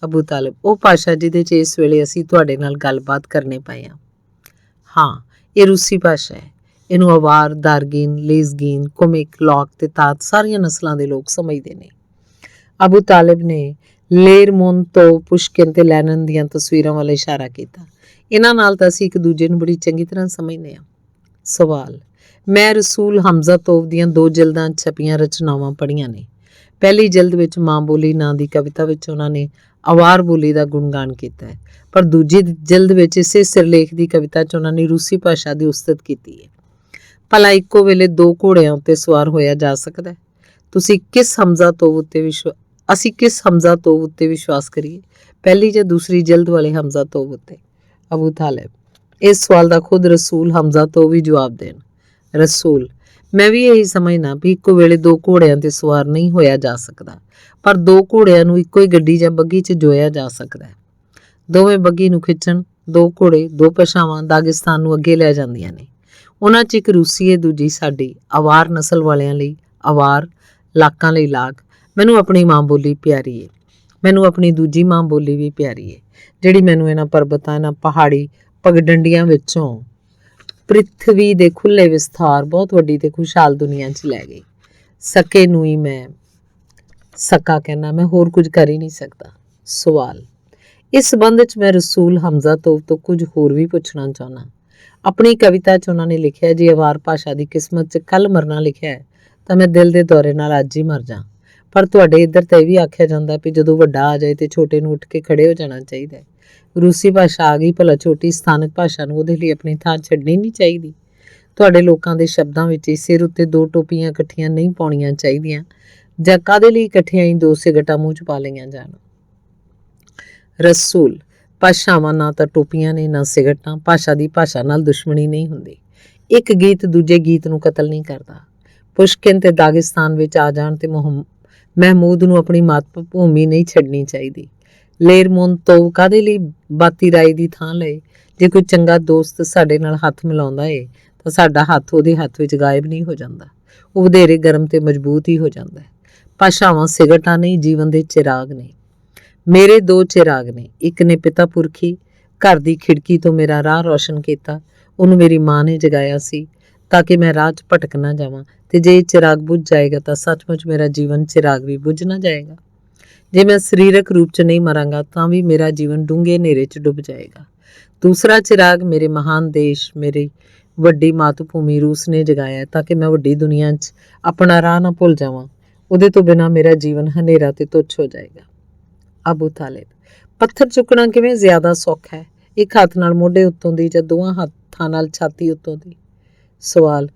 ਅਬੂ ਤਾਲਿਬ, ਉਹ ਭਾਸ਼ਾ ਜਿਹਦੇ 'ਚ ਇਸ ਵੇਲੇ ਅਸੀਂ ਤੁਹਾਡੇ ਨਾਲ ਗੱਲਬਾਤ ਕਰਨੇ ਪਏ ਹਾਂ। ਹਾਂ, ਇਹ ਰੂਸੀ ਭਾਸ਼ਾ ਹੈ। ਇਹਨੂੰ ਅਵਾਰ, ਦਾਰਗੀਨ, ਲੇਜ਼ਗੀਨ, ਕੁਮਿਕ, ਲੌਕ ਤੇ ਤਾਤ ਸਾਰੀਆਂ ਨਸਲਾਂ ਦੇ ਲੋਕ ਸਮਝਦੇ ਨੇ। ਅਬੂ ਤਾਲਿਬ ਨੇ ਲੇਰਮੋਨ ਤੋਂ ਪੁਸ਼ਕਿਨ ਤੇ ਲੈਨਨ ਦੀਆਂ ਤਸਵੀਰਾਂ ਵੱਲ ਇਸ਼ਾਰਾ ਕੀਤਾ। ਇਹਨਾਂ ਨਾਲ ਤਾਂ ਅਸੀਂ ਇੱਕ ਦੂਜੇ ਨੂੰ ਬੜੀ ਚੰਗੀ ਤਰ੍ਹਾਂ ਸਮਝਦੇ ਹਾਂ। ਸਵਾਲ, ਮੈਂ ਰਸੂਲ ਹਮਜ਼ਾ ਤੋਬ ਦੀਆਂ 2 ਜਲਦਾਂ ਛਪੀਆਂ ਰਚਨਾਵਾਂ ਪੜ੍ਹੀਆਂ ਨੇ। ਪਹਿਲੀ ਜਲਦ ਵਿੱਚ ਮਾਂ ਬੋਲੀ ਨਾਂ ਦੀ ਕਵਿਤਾ ਵਿੱਚ ਉਹਨਾਂ ਨੇ ਅਵਾਰ ਬੋਲੀ ਦਾ ਗੁਣਗਾਨ ਕੀਤਾ ਹੈ, ਪਰ ਦੂਜੀ ਜਲਦ ਵਿੱਚ ਇਸੇ ਸਿਰਲੇਖ ਦੀ ਕਵਿਤਾ 'ਚ ਉਹਨਾਂ ਨੇ ਰੂਸੀ ਭਾਸ਼ਾ ਦੀ ਉਸਤਤ ਕੀਤੀ ਹੈ। ਭਲਾ ਇੱਕੋ ਵੇਲੇ 2 ਘੋੜਿਆਂ ਉੱਤੇ ਸਵਾਰ ਹੋਇਆ ਜਾ ਸਕਦਾ ਹੈ? ਅਸੀਂ ਕਿਸ ਹਮਜ਼ਾ ਤੋਬ ਉੱਤੇ ਵਿਸ਼ਵਾਸ ਕਰੀਏ, ਪਹਿਲੀ ਜਾਂ ਦੂਸਰੀ ਜਲਦ ਵਾਲੇ ਹਮਜ਼ਾ ਤੋਬ ਉੱਤੇ? ਅਬੂ ਤਾਲਿਬ, ਇਸ ਸਵਾਲ ਦਾ ਖੁਦ ਰਸੂਲ ਹਮਜ਼ਾ ਤੋਬ ਵੀ ਜਵਾਬ ਦੇਣ। ਰਸੂਲ, ਮੈਂ ਵੀ ਇਹੀ ਸਮਝਣਾ ਵੀ ਇੱਕੋ ਵੇਲੇ ਦੋ ਘੋੜਿਆਂ ਤੇ ਸਵਾਰ ਨਹੀਂ ਹੋਇਆ ਜਾ ਸਕਦਾ, ਪਰ ਦੋ ਘੋੜਿਆਂ ਨੂੰ ਇੱਕੋ ਹੀ ਗੱਡੀ ਜਾਂ ਬੱਗੀ 'ਚ ਜੋਇਆ ਜਾ ਸਕਦਾ ਹੈ। ਦੋਵੇਂ ਬੱਗੀ ਨੂੰ ਖਿੱਚਣ ਦੋ ਘੋੜੇ, ਦੋ ਭਾਸ਼ਾਵਾਂ ਦਾਗਿਸਤਾਨ ਨੂੰ ਅੱਗੇ ਲੈ ਜਾਂਦੀਆਂ ਨੇ। ਉਹਨਾਂ 'ਚ ਇੱਕ ਰੂਸੀ ਏ, ਦੂਜੀ ਸਾਡੀ ਅਵਾਰ ਨਸਲ ਵਾਲਿਆਂ ਲਈ ਅਵਾਰ, ਲਾਕਾਂ ਲਈ ਲਾਕ। ਮੈਨੂੰ ਆਪਣੀ ਮਾਂ ਬੋਲੀ ਪਿਆਰੀ ਏ। ਮੈਨੂੰ ਆਪਣੀ ਦੂਜੀ ਮਾਂ ਬੋਲੀ ਵੀ ਪਿਆਰੀ ਏ, ਜਿਹੜੀ ਮੈਨੂੰ ਇਹਨਾਂ ਪਰਬਤਾਂ, ਇਹਨਾਂ ਪਹਾੜੀ ਪਗਡੰਡੀਆਂ ਵਿੱਚੋਂ ਪ੍ਰਿਥਵੀ ਦੇ ਖੁੱਲ੍ਹੇ ਵਿਸਥਾਰ, ਬਹੁਤ ਵੱਡੀ ਤੇ ਖੁਸ਼ਹਾਲ ਦੁਨੀਆ 'ਚ ਲੈ ਗਈ। ਸਕੇ ਨੂੰ ਹੀ ਮੈਂ ਸਕਾ ਕਹਿਣਾ, ਮੈਂ ਹੋਰ ਕੁਝ ਕਰ ਹੀ ਨਹੀਂ ਸਕਦਾ। ਸਵਾਲ, ਇਸ ਸੰਬੰਧ 'ਚ ਮੈਂ ਰਸੂਲ ਹਮਜ਼ਾ ਤੋਂ ਕੁਝ ਹੋਰ ਵੀ ਪੁੱਛਣਾ ਚਾਹੁੰਦਾ। ਆਪਣੀ ਕਵਿਤਾ 'ਚ ਉਹਨਾਂ ਨੇ ਲਿਖਿਆ, ਜੇ ਅਵਾਰ ਭਾਸ਼ਾ ਦੀ ਕਿਸਮਤ 'ਚ ਕੱਲ੍ਹ ਮਰਨਾ ਲਿਖਿਆ ਹੈ ਤਾਂ ਮੈਂ ਦਿਲ ਦੇ ਦੌਰੇ ਨਾਲ ਅੱਜ ਹੀ ਮਰ ਜਾ। ਪਰ ਤੁਹਾਡੇ ਇੱਧਰ ਤਾਂ ਇਹ ਵੀ ਆਖਿਆ ਜਾਂਦਾ ਵੀ ਜਦੋਂ ਵੱਡਾ ਆ ਜਾਏ ਤੇ ਛੋਟੇ ਨੂੰ ਉੱਠ ਕੇ ਖੜੇ ਹੋ ਜਾਣਾ ਚਾਹੀਦਾ ਹੈ। ਰੂਸੀ ਭਾਸ਼ਾ ਆ ਗਈ, ਭਲਾ ਛੋਟੀ ਸਥਾਨਕ ਭਾਸ਼ਾ ਨੂੰ ਉਹਦੇ ਲਈ ਆਪਣੀ ਥਾਂ ਛੱਡਣੀ ਨਹੀਂ ਚਾਹੀਦੀ। ਤੁਹਾਡੇ ਲੋਕਾਂ ਦੇ ਸ਼ਬਦਾਂ ਵਿੱਚ ਹੀ ਸਿਰ ਉੱਤੇ ਦੋ ਟੋਪੀਆਂ ਇਕੱਠੀਆਂ ਨਹੀਂ ਪਾਉਣੀਆਂ ਚਾਹੀਦੀਆਂ, ਜਾਂ ਕਾਹਦੇ ਲਈ ਇਕੱਠੀਆਂ ਹੀ ਦੋ ਸਿਗਰਟਾਂ ਮੂੰਹ 'ਚ ਪਾ ਲਈਆਂ ਜਾਣ। ਰਸੂਲ, ਭਾਸ਼ਾਵਾਂ ਨਾ ਤਾਂ ਟੋਪੀਆਂ ਨੇ ਨਾ ਸਿਗਰਟਾਂ। ਭਾਸ਼ਾ ਦੀ ਭਾਸ਼ਾ ਨਾਲ ਦੁਸ਼ਮਣੀ ਨਹੀਂ ਹੁੰਦੀ। ਇੱਕ ਗੀਤ ਦੂਜੇ ਗੀਤ ਨੂੰ ਕਤਲ ਨਹੀਂ ਕਰਦਾ। ਪੁਸ਼ਕਿਨ ਤੇ ਦਾਗਿਸਤਾਨ ਵਿੱਚ ਆ ਜਾਣ ਤੇ ਮਹਿਮੂਦ ਨੂੰ ਆਪਣੀ ਮਾਤ ਭੂਮੀ ਨਹੀਂ ਛੱਡਣੀ ਚਾਹੀਦੀ। ਲੇਰਮੋਨ ਤੋਂ ਕਾਹਦੇ ਲਈ ਬਾਤੀ ਰਾਏ ਦੀ ਥਾਂ ਲਏ। ਜੇ ਕੋਈ ਚੰਗਾ ਦੋਸਤ ਸਾਡੇ ਨਾਲ ਹੱਥ ਮਿਲਾਉਂਦਾ ਏ ਤਾਂ ਸਾਡਾ ਹੱਥ ਉਹਦੇ ਹੱਥ ਵਿੱਚ ਗਾਇਬ ਨਹੀਂ ਹੋ ਜਾਂਦਾ, ਉਹ ਵਧੇਰੇ ਗਰਮ ਤੇ ਮਜ਼ਬੂਤ ਹੀ ਹੋ ਜਾਂਦਾ ਹੈ। ਭਾਸ਼ਾਵਾਂ ਸਿਗਰਟਾਂ ਨਹੀਂ, ਜੀਵਨ ਦੇ ਚਿਰਾਗ ਨੇ। ਮੇਰੇ ਦੋ ਚਿਰਾਗ ਨੇ, ਇੱਕ ਨੇ ਪਿਤਾ ਪੁਰਖੀ ਘਰ ਦੀ ਖਿੜਕੀ ਤੋਂ ਮੇਰਾ ਰਾਹ ਰੋਸ਼ਨ ਕੀਤਾ, ਉਹਨੂੰ ਮੇਰੀ ਮਾਂ ਨੇ ਜਗਾਇਆ ਸੀ ਤਾਂ ਕਿ ਮੈਂ ਰਾਹ 'ਚ ਭਟਕ ਨਾ ਜਾਵਾਂ, ਤੇ ਜੇ ਇਹ ਚਿਰਾਗ ਬੁੱਝ ਜਾਏਗਾ ਤਾਂ ਸੱਚਮੁੱਚ ਮੇਰਾ ਜੀਵਨ ਚਿਰਾਗ ਵੀ ਬੁੱਝ ਨਾ ਜਾਏਗਾ। ਜੇ ਮੈਂ ਸਰੀਰਕ ਰੂਪ 'ਚ ਨਹੀਂ ਮਰਾਂਗਾ ਤਾਂ ਵੀ ਮੇਰਾ ਜੀਵਨ ਡੂੰਘੇ ਹਨੇਰੇ 'ਚ ਡੁੱਬ ਜਾਏਗਾ। ਦੂਸਰਾ ਚਿਰਾਗ ਮੇਰੇ ਮਹਾਨ ਦੇਸ਼, ਮੇਰੀ ਵੱਡੀ ਮਾਤ ਭੂਮੀ ਰੂਸ ਨੇ ਜਗਾਇਆ ਤਾਂ ਕਿ ਮੈਂ ਵੱਡੀ ਦੁਨੀਆ 'ਚ ਆਪਣਾ ਰਾਹ ਨਾ ਭੁੱਲ ਜਾਵਾਂ। ਉਹਦੇ ਤੋਂ ਬਿਨਾਂ ਮੇਰਾ ਜੀਵਨ ਹਨੇਰਾ ਤੇ ਤੁੱਛ ਹੋ ਜਾਏਗਾ। ਅਬੂ ਤਾਲਿਬ, ਪੱਥਰ ਚੁੱਕਣਾ ਕਿਵੇਂ ਜ਼ਿਆਦਾ ਸੌਖਾ ਹੈ, ਇੱਕ ਹੱਥ ਨਾਲ ਮੋਢੇ ਉੱਤੋਂ ਦੀ ਜਾਂ ਦੋਵਾਂ ਹੱਥਾਂ ਨਾਲ ਛਾਤੀ ਉੱਤੋਂ ਦੀ? ਸਵਾਲ,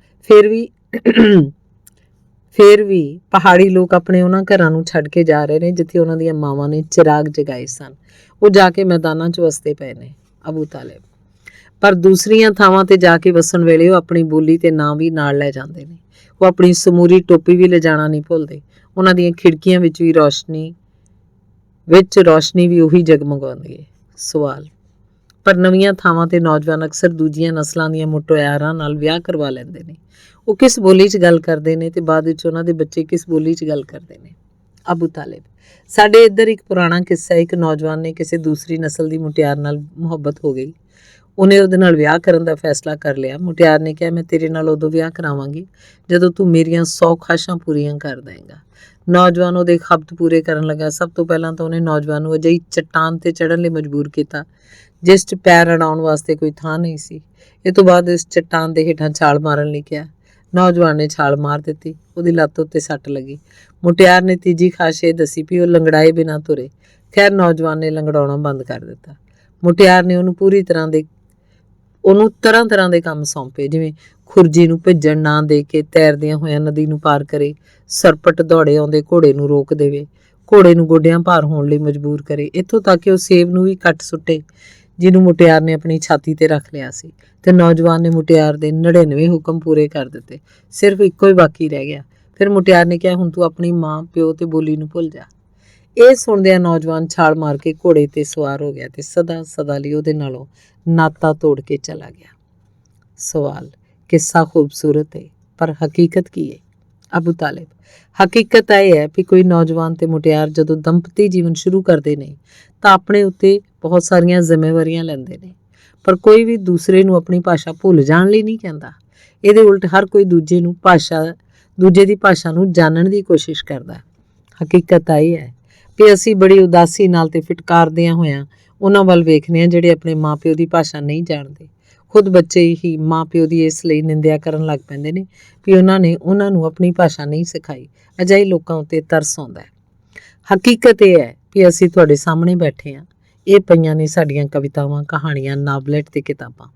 ਫਿਰ ਵੀ ਪਹਾੜੀ ਲੋਕ ਆਪਣੇ ਉਹਨਾਂ ਘਰਾਂ ਨੂੰ ਛੱਡ ਕੇ ਜਾ ਰਹੇ ਨੇ ਜਿੱਥੇ ਉਹਨਾਂ ਦੀਆਂ ਮਾਵਾਂ ਨੇ ਚਿਰਾਗ ਜਗਾਏ ਸਨ। ਉਹ ਜਾ ਕੇ ਮੈਦਾਨਾਂ 'ਚ ਵਸਦੇ ਪਏ ਨੇ। ਅਬੂ ਤਾਲਿਬ, ਪਰ ਦੂਸਰੀਆਂ ਥਾਵਾਂ ਤੇ ਜਾ ਕੇ ਵਸਣ ਵੇਲੇ ਉਹ ਆਪਣੀ ਬੋਲੀ ਤੇ ਨਾਂ ਵੀ ਨਾਲ ਲੈ ਜਾਂਦੇ ਨੇ। ਉਹ ਆਪਣੀ ਸਮੂਰੀ ਟੋਪੀ ਵੀ ਲਿਜਾਣਾ ਨਹੀਂ ਭੁੱਲਦੇ। ਉਹਨਾਂ ਦੀਆਂ ਖਿੜਕੀਆਂ ਵਿੱਚ ਰੋਸ਼ਨੀ ਵੀ ਉਹੀ ਜਗਮਗਾਉਂਦੀ ਹੈ। ਸਵਾਲ, ਪਰ ਨਵੀਆਂ ਥਾਵਾਂ ਤੇ ਨੌਜਵਾਨ ਅਕਸਰ ਦੂਜੀਆਂ ਨਸਲਾਂ ਦੀਆਂ ਮੁਟਿਆਰਾਂ ਨਾਲ ਵਿਆਹ ਕਰਵਾ ਲੈਂਦੇ ਨੇ। ਉਹ ਕਿਸ ਬੋਲੀ 'ਚ ਗੱਲ ਕਰਦੇ ਨੇ ਤੇ ਬਾਅਦ ਵਿੱਚ ਉਹਨਾਂ ਦੇ ਬੱਚੇ ਕਿਸ ਬੋਲੀ 'ਚ ਗੱਲ ਕਰਦੇ ਨੇ? ਅਬੂ ਤਾਲਿਬ, ਸਾਡੇ ਇੱਧਰ ਇੱਕ ਪੁਰਾਣਾ ਕਿੱਸਾ ਹੈ। ਇੱਕ ਨੌਜਵਾਨ ਨੇ ਕਿਸੇ ਦੂਸਰੀ ਨਸਲ ਦੀ ਮੁਟਿਆਰ ਨਾਲ ਮੁਹੱਬਤ ਹੋ ਗਈ। ਉਹਨੇ ਉਹਦੇ ਨਾਲ ਵਿਆਹ ਕਰਨ ਦਾ ਫੈਸਲਾ ਕਰ ਲਿਆ। ਮੁਟਿਆਰ ਨੇ ਕਿਹਾ, ਮੈਂ ਤੇਰੇ ਨਾਲ ਉਦੋਂ ਵਿਆਹ ਕਰਾਵਾਂਗੀ ਜਦੋਂ ਤੂੰ ਮੇਰੀਆਂ 100 ਖਾਸ਼ਾਂ ਪੂਰੀਆਂ ਕਰ ਦੇਂਗਾ। ਨੌਜਵਾਨ ਉਹਦੇ ਖਪਤ ਪੂਰੇ ਕਰਨ ਲੱਗਾ। ਸਭ ਤੋਂ ਪਹਿਲਾਂ ਤਾਂ ਉਹਨੇ ਨੌਜਵਾਨ ਨੂੰ ਅਜਿਹੀ ਚੱਟਾਨ ਤੇ ਚੜ੍ਹਨ ਲਈ ਮਜਬੂਰ ਕੀਤਾ ਜਿਸ 'ਚ ਪੈਰ ਅੜਾਉਣ ਵਾਸਤੇ ਕੋਈ ਥਾਂ ਨਹੀਂ ਸੀ। ਇਹ ਤੋਂ ਬਾਅਦ ਇਸ ਚੱਟਾਨ ਦੇ ਹੇਠਾਂ ਛਾਲ ਮਾਰਨ ਲਈ ਕਿਹਾ। ਨੌਜਵਾਨ ਨੇ ਛਾਲ ਮਾਰ ਦਿੱਤੀ। ਉਹਦੀ ਲੱਤ ਉੱਤੇ ਸੱਟ ਲੱਗੀ। ਮੁਟਿਆਰ ਨੇ ਤੀਜੀ ਖਾਸ਼ ਇਹ ਦੱਸੀ ਵੀ ਉਹ ਲੰਗੜਾਏ ਬਿਨਾਂ ਤੁਰੇ। ਖੈਰ, ਨੌਜਵਾਨ ਨੇ ਲੰਗੜਾਉਣਾ ਬੰਦ ਕਰ ਦਿੱਤਾ। ਮੁਟਿਆਰ ਨੇ ਉਹਨੂੰ ਤਰ੍ਹਾਂ ਤਰ੍ਹਾਂ ਦੇ ਕੰਮ ਸੌਂਪੇ, ਜਿਵੇਂ ਖੁਰਜੀ ਨੂੰ ਭਿੱਜਣ ਨਾ ਦੇ ਕੇ ਤੈਰਦਿਆਂ ਹੋਇਆਂ ਨਦੀ ਨੂੰ ਪਾਰ ਕਰੇ, ਸਰਪਟ ਦੌੜੇ ਆਉਂਦੇ ਘੋੜੇ ਨੂੰ ਰੋਕ ਦੇਵੇ, ਘੋੜੇ ਨੂੰ ਗੋਡਿਆਂ ਭਾਰ ਹੋਣ ਲਈ ਮਜਬੂਰ ਕਰੇ, ਇੱਥੋਂ ਤੱਕ ਕਿ ਉਹ ਸੇਬ ਨੂੰ ਵੀ ਕੱਟ ਸੁੱਟੇ ਜਿਹਨੂੰ ਮੁਟਿਆਰ ਨੇ ਆਪਣੀ ਛਾਤੀ ਤੇ ਰੱਖ ਲਿਆ ਸੀ। ਤੇ ਨੌਜਵਾਨ ਨੇ ਮੁਟਿਆਰ ਦੇ 99 ਹੁਕਮ ਪੂਰੇ ਕਰ ਦਿੱਤੇ। ਸਿਰਫ ਇੱਕੋ ਹੀ ਬਾਕੀ ਰਹਿ ਗਿਆ। ਫਿਰ ਮੁਟਿਆਰ ਨੇ ਕਿਹਾ, ਹੁਣ ਤੂੰ ਆਪਣੀ ਮਾਂ, ਪਿਓ ਤੇ ਬੋਲੀ ਨੂੰ ਭੁੱਲ ਜਾ। ਇਹ ਸੁਣਦਿਆਂ ਨੌਜਵਾਨ ਛਾਲ ਮਾਰ ਕੇ ਘੋੜੇ ਤੇ ਸਵਾਰ ਹੋ ਗਿਆ ਤੇ ਸਦਾ ਲਈ ਉਹਦੇ ਨਾਲੋਂ ਨਾਤਾ ਤੋੜ ਕੇ ਚਲਾ ਗਿਆ। ਸਵਾਲ, ਕਿੱਸਾ ਖੂਬਸੂਰਤ ਹੈ ਪਰ ਹਕੀਕਤ ਕੀ ਹੈ? ਅਬੂ ਤਾਲਿਬ, ਹਕੀਕਤ ਇਹ ਹੈ ਕਿ ਕੋਈ ਨੌਜਵਾਨ ਤੇ ਮੁਟਿਆਰ ਜਦੋਂ ਦੰਪਤੀ ਜੀਵਨ ਸ਼ੁਰੂ ਕਰਦੇ ਨੇ ਤਾਂ ਆਪਣੇ ਉੱਤੇ ਬਹੁਤ ਸਾਰੀਆਂ ਜ਼ਿੰਮੇਵਾਰੀਆਂ ਲੈਂਦੇ ਨੇ, ਪਰ ਕੋਈ ਵੀ ਦੂਸਰੇ ਨੂੰ ਆਪਣੀ ਭਾਸ਼ਾ ਭੁੱਲ ਜਾਣ ਲਈ ਨਹੀਂ ਕਹਿੰਦਾ। ਇਹਦੇ ਉਲਟ ਹਰ ਕੋਈ ਦੂਜੇ ਦੀ ਭਾਸ਼ਾ ਨੂੰ ਜਾਣਨ ਦੀ ਕੋਸ਼ਿਸ਼ ਕਰਦਾ। ਹਕੀਕਤ ਇਹ ਹੈ ਕਿ ਅਸੀਂ ਬੜੀ ਉਦਾਸੀ ਨਾਲ ਤੇ ਫਿਟਕਾਰਦਿਆਂ ਹੋਇਆਂ ਉਹਨਾਂ ਵੱਲ ਵੇਖਦੇ ਹਾਂ ਜਿਹੜੇ ਆਪਣੇ ਮਾਂ ਪਿਓ ਦੀ ਭਾਸ਼ਾ ਨਹੀਂ ਜਾਣਦੇ। ਖੁਦ ਬੱਚੇ ਹੀ ਮਾਂ ਪਿਓ ਦੀ ਇਸ ਲਈ ਨਿੰਦਿਆ ਕਰਨ ਲੱਗ ਪੈਂਦੇ ਨੇ ਕਿ ਉਹਨਾਂ ਨੇ ਉਹਨਾਂ ਨੂੰ ਆਪਣੀ ਭਾਸ਼ਾ ਨਹੀਂ ਸਿਖਾਈ। ਅਜਿਹੇ ਲੋਕਾਂ ਉੱਤੇ ਤਰਸ ਆਉਂਦਾ ਹੈ। ਹਕੀਕਤ ਇਹ ਹੈ ਕਿ ਅਸੀਂ ਤੁਹਾਡੇ ਸਾਹਮਣੇ ਬੈਠੇ ਹਾਂ। ਇਹ ਪਈਆਂ ਨੇ ਸਾਡੀਆਂ ਕਵਿਤਾਵਾਂ, ਕਹਾਣੀਆਂ, ਨਾਵਲੇਟ ਤੇ ਕਿਤਾਬਾਂ।